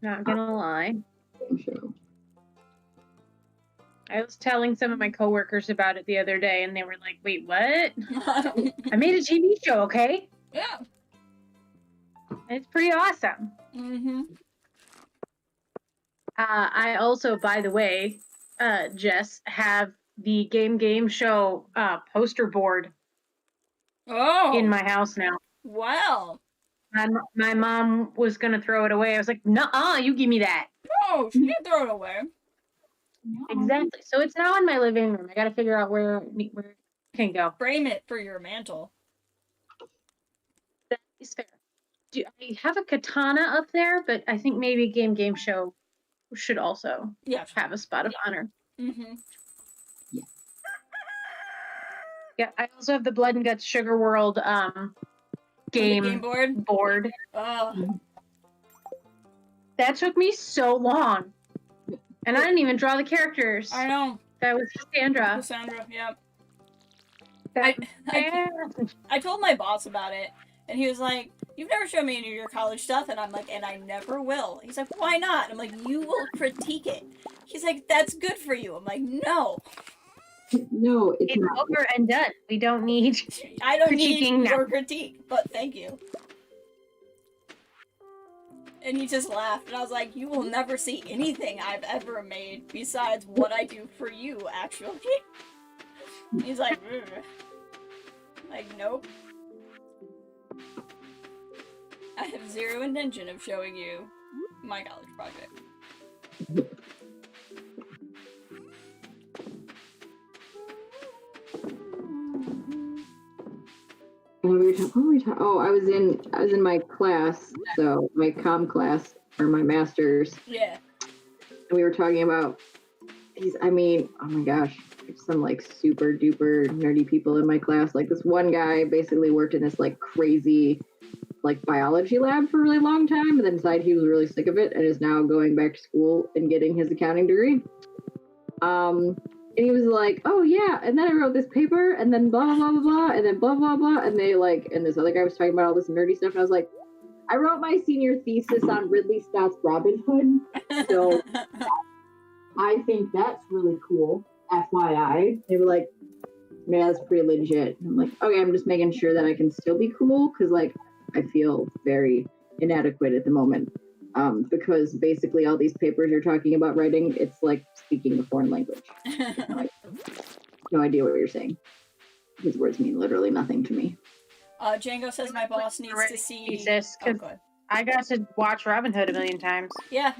Not gonna lie. show. I was telling some of my coworkers about it the other day, and they were like, "Wait, what? I made a TV show, okay? Yeah. It's pretty awesome." Mm-hmm. I also, by the way, Jess, have the game show poster board Oh. in my house now. Wow. My mom was gonna throw it away. I was like, "Nuh-uh, you give me that." No, she didn't throw it away. Exactly. So it's now in my living room. I got to figure out where it can go. Frame it for your mantle. That is fair. I have a katana up there, but I think maybe game show should also have a spot of honor. Mm-hmm. Yeah, I also have the Blood and Guts Sugar World game board. Oh. That took me so long. And I didn't even draw the characters. I know. That was Cassandra. Cassandra, yeah. That- I told my boss about it, and he was like, "You've never shown me any of your college stuff," and I'm like, "And I never will." He's like, "Why not?" I'm like, "You will critique it." He's like, "That's good for you." I'm like, "No." No, it's It's not. over and done. We don't need I don't need critiquing now. your critique, but thank you. And he just laughed, and I was like, "You will never see anything I've ever made besides what I do for you, actually." He's like, "Ugh." Like, nope. I have zero intention of showing you my college project. What were we talking? Oh, I was in my class, so my comm class or my master's. Yeah. And we were talking about these. I mean, oh my gosh, there's some like super duper nerdy people in my class. Like this one guy basically worked in this like crazy like biology lab for a really long time, and then decided he was really sick of it and is now going back to school and getting his accounting degree. And he was like, "Oh yeah," and then I wrote this paper, and then blah blah blah blah blah, and then blah blah blah, and they like, and this other guy was talking about all this nerdy stuff, and I was like, "I wrote my senior thesis on Ridley Scott's Robin Hood, so I think that's really cool." FYI, they were like, "Man, that's pretty legit." And I'm like, "Okay, I'm just making sure that I can still be cool, because like I feel very inadequate at the moment." Because basically all these papers you're talking about writing, it's like speaking a foreign language. Like, no idea what you're saying. His words mean literally nothing to me. Django says my boss needs to see. Jesus, Oh, go ahead. I got to watch Robin Hood a million times. Yeah.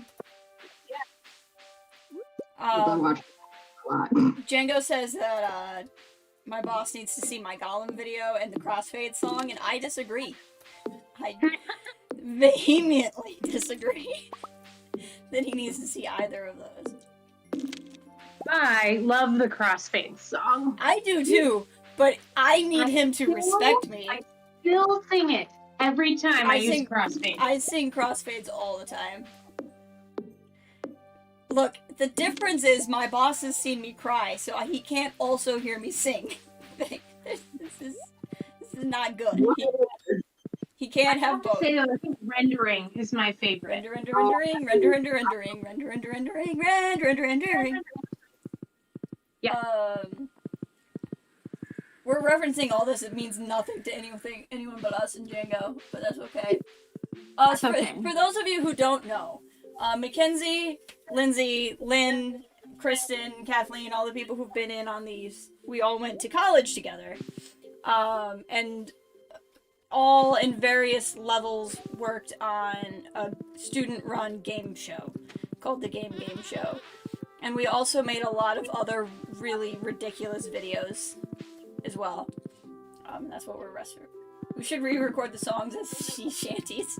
I watch a lot. Django says that my boss needs to see my Gollum video and the Crossfade song, and I disagree. I vehemently disagree that he needs to see either of those. I love the Crossfade song. I do too, but I need him to respect me. I still sing it every time I use Crossfade. I sing Crossfades all the time. Look, the difference is my boss has seen me cry, so he can't also hear me sing. this is not good. He can't have both. I think rendering is my favorite. Rendering. Yeah. We're referencing all this. It means nothing to anyone but us and Django, but that's okay. For those of you who don't know, Mackenzie, Lindsay, Lynn, Kristen, Kathleen, all the people who've been in on these, we all went to college together. And all in various levels worked on a student-run game show called the Game Show. And we also made a lot of other really ridiculous videos as well. That's what we're resting. We should re-record the songs as sea shanties.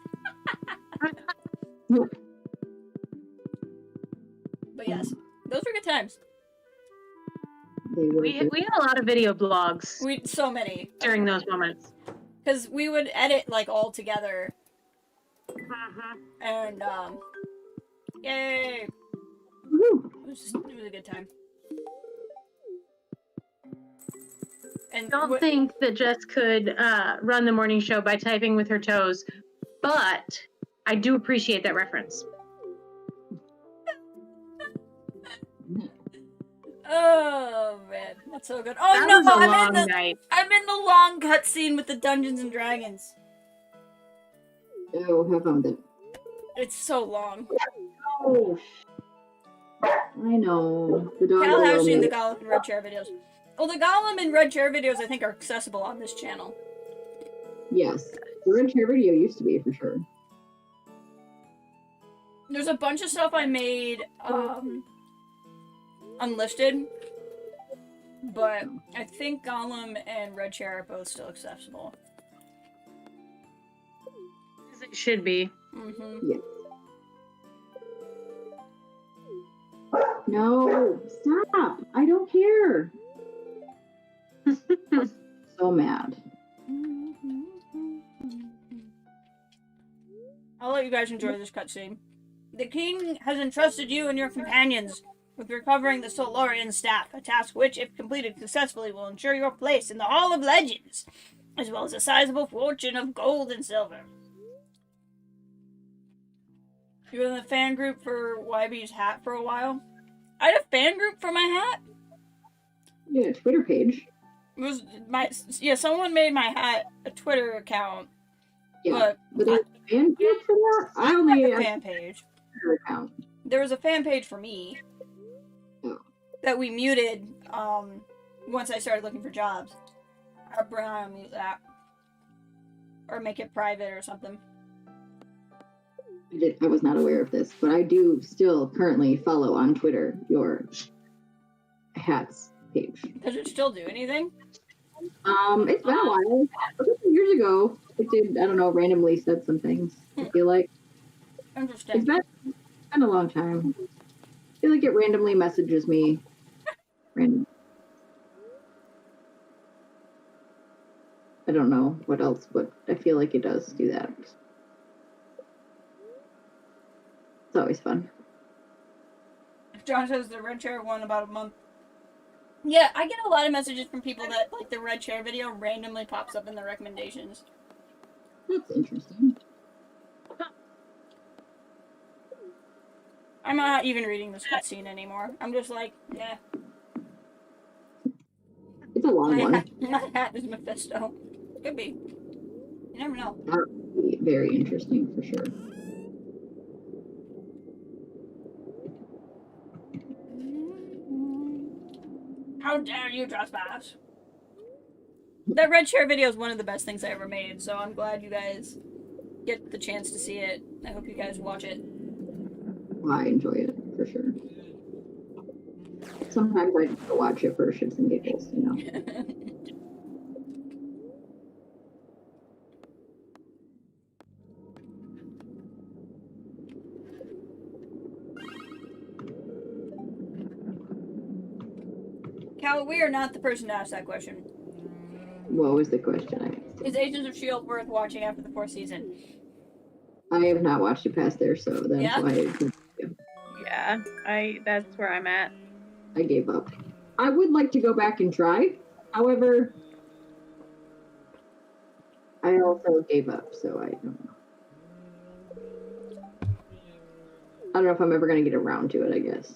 But yes, those were good times. We had a lot of video blogs. So many during those moments. Because we would edit like all together. And yay! It was a good time. And don't think that Jess could run the morning show by typing with her toes, but I do appreciate that reference. Oh man, that's so good. Oh no, I'm in the long cutscene with the Dungeons and Dragons. Oh, how found it? It's so long. Oh, I know. Cal has seen the Gollum and Red Chair videos. Well, the Gollum and Red Chair videos I think are accessible on this channel. Yes, the Red Chair video used to be for sure. There's a bunch of stuff I made unlisted, but I think Gollum and Red Chair are both still accessible. As it should be. Yes. No, stop! I don't care. I'm so mad. I'll let you guys enjoy this cutscene. The king has entrusted you and your companions with recovering the Solarian staff, a task which, if completed successfully, will ensure your place in the Hall of Legends, as well as a sizable fortune of gold and silver. You were in the fan group for YB's hat for a while? I had a fan group for my hat? Yeah, Twitter page. It was someone made my hat a Twitter account. Yeah, but there's a fan page for that? I only have a fan page. Twitter account. There was a fan page for me that we muted once I started looking for jobs. I'll mute that. Or make it private or something. I was not aware of this, but I do still currently follow on Twitter your hats page. Does it still do anything? It's been a while. A couple years ago, it did, I don't know, randomly said some things, I feel like. Interesting. It's been a long time. I feel like it randomly messages me. Random. I don't know what else, but I feel like it does do that. It's always fun. John says the Red Chair won about a month. Yeah, I get a lot of messages from people that like the Red Chair video randomly pops up in the recommendations. That's interesting. I'm not even reading this cutscene anymore. I'm just like, yeah. It's a long one. My hat is Mephisto. Could be. You never know. That would be very interesting for sure. How dare you trespass? That Red Chair video is one of the best things I ever made, so I'm glad you guys get the chance to see it. I hope you guys watch it. I enjoy it for sure. Sometimes I just go watch it for shits and giggles, you know. Cal, we are not the person to ask that question. What was the question? Is Agents of S.H.I.E.L.D. worth watching after the 4th season? I have not watched it past there, so that's Yeah? why Yeah, that's where I'm at. I gave up. I would like to go back and try. However, I also gave up, so I don't know. I don't know if I'm ever going to get around to it, I guess.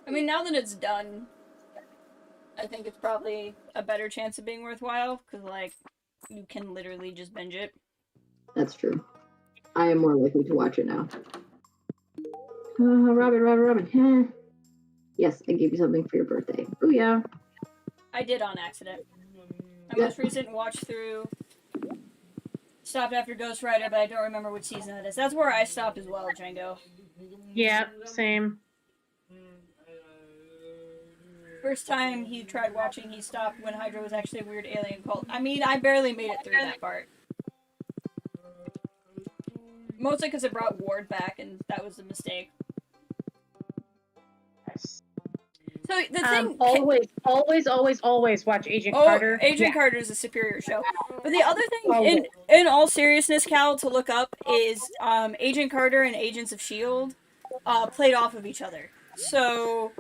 I mean, now that it's done, I think it's probably a better chance of being worthwhile, because, like, you can literally just binge it. That's true. I am more likely to watch it now. Robin. Yes, I gave you something for your birthday. Oh, yeah. I did on accident. My most recent watch through stopped after Ghost Rider, but I don't remember which season that is. That's where I stopped as well, Django. Yeah, same. First time he tried watching, he stopped when Hydra was actually a weird alien cult. I mean, I barely made it through that part. Mostly because it brought Ward back, and that was a mistake. So the thing, always watch Agent Carter. Agent Carter is a superior show. But the other thing, in all seriousness, Cal, to look up is Agent Carter and Agents of S.H.I.E.L.D. Played off of each other. So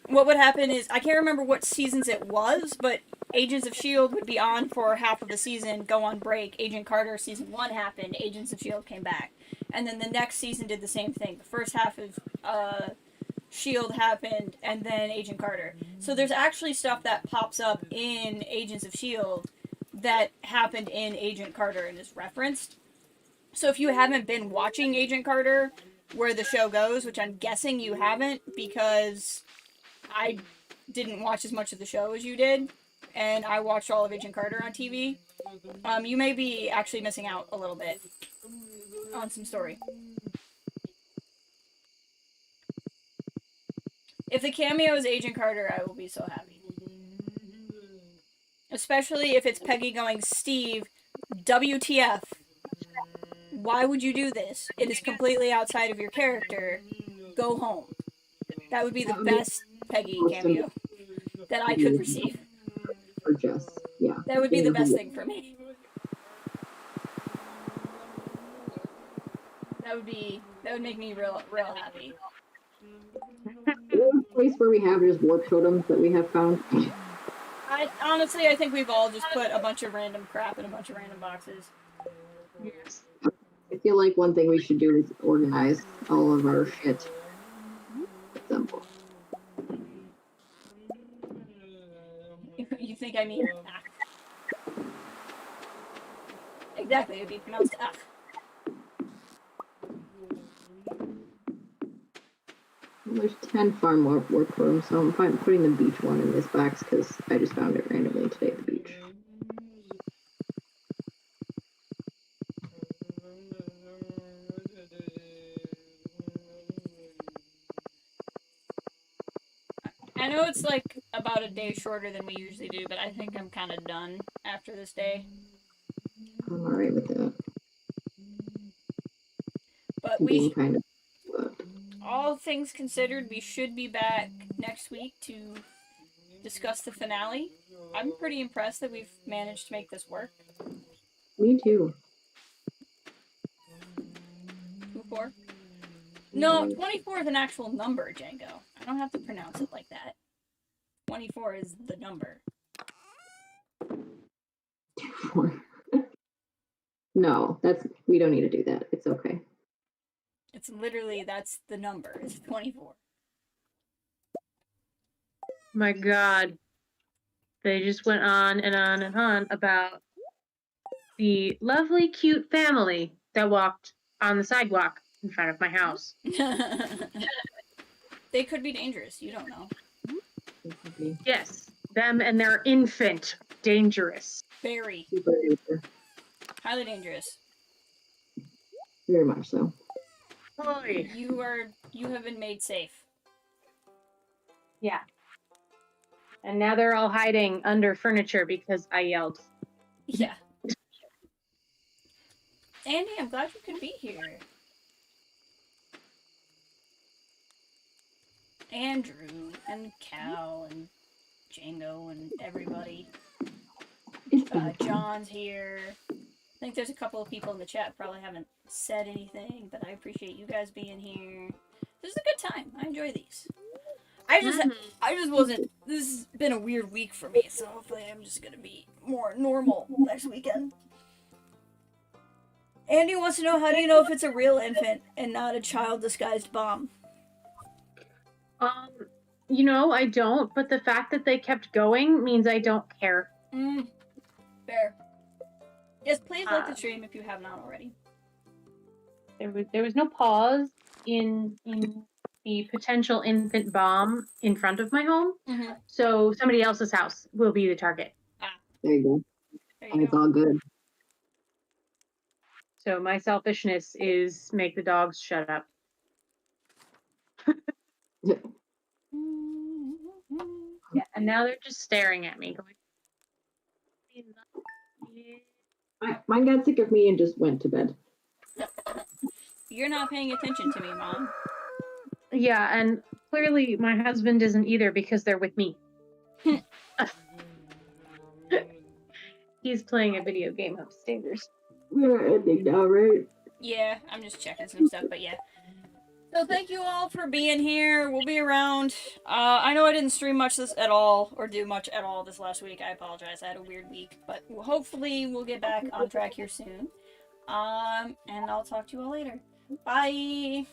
what would happen is, I can't remember what seasons it was, but Agents of S.H.I.E.L.D. would be on for half of the season, go on break. Agent Carter season 1 happened, Agents of S.H.I.E.L.D. came back. And then the next season did the same thing. The first half of S.H.I.E.L.D. happened, and then Agent Carter. So there's actually stuff that pops up in Agents of S.H.I.E.L.D. that happened in Agent Carter and is referenced. So if you haven't been watching Agent Carter, where the show goes, which I'm guessing you haven't, because I didn't watch as much of the show as you did, and I watched all of Agent Carter on TV, you may be actually missing out a little bit on some story. If the cameo is Agent Carter, I will be so happy. Especially if it's Peggy going, Steve, WTF? Why would you do this? It is completely outside of your character. Go home. That would be the best Peggy cameo that I could receive. Or just, yeah. That would be the best thing for me. That would make me real happy. A place where we have just warp totems that we have found. Honestly, I think we've all just put a bunch of random crap in a bunch of random boxes. Yes. I feel like one thing we should do is organize all of our shit. Simple. You think I mean Exactly, it would be pronounced ach. Well, there's 10 farm warp totems, so I'm fine putting the beach one in this box because I just found it randomly today at the beach. I know it's like about a day shorter than we usually do, but I think I'm kind of done after this day. I'm alright with that. But Being kind of. All things considered, we should be back next week to discuss the finale. I'm pretty impressed that we've managed to make this work. Me too. 24? No, 24 is an actual number, Django. I don't have to pronounce it like that. 24 is the number. 24. No, we don't need to do that. It's okay. It's literally, that's the number. It's 24. My God. They just went on and on and on about the lovely, cute family that walked on the sidewalk in front of my house. They could be dangerous. You don't know. Yes. Them and their infant. Dangerous. Very. Super duper. Highly dangerous. Very much so. Oy. You have been made safe. Yeah. And now they're all hiding under furniture because I yelled. Yeah. Andy, I'm glad you could be here. Andrew and Cal and Django and everybody. It's been fun. John's here. I think there's a couple of people in the chat probably haven't said anything, but I appreciate you guys being here. This is a good time. I enjoy these. I just wasn't. This has been a weird week for me, so hopefully I'm just gonna be more normal next weekend. Andy wants to know, how do you know if it's a real infant and not a child disguised bomb? You know, I don't, but the fact that they kept going means I don't care. Fair. Yes, please like the stream if you have not already. There was no pause in the potential infant bomb in front of my home, so somebody else's house will be the target. There you go. There And you it's go. all good. So my selfishness is make the dogs shut up. Yeah, and now they're just staring at me, going. Mine got sick of me and just went to bed. You're not paying attention to me, Mom. Yeah, and clearly my husband isn't either because they're with me. He's playing a video game upstairs. We're ending now, right? Yeah, I'm just checking some stuff, but yeah. So thank you all for being here. We'll be around. I know I didn't stream much this at all, or do much at all this last week. I apologize. I had a weird week, but hopefully we'll get back on track here soon. And I'll talk to you all later. Bye!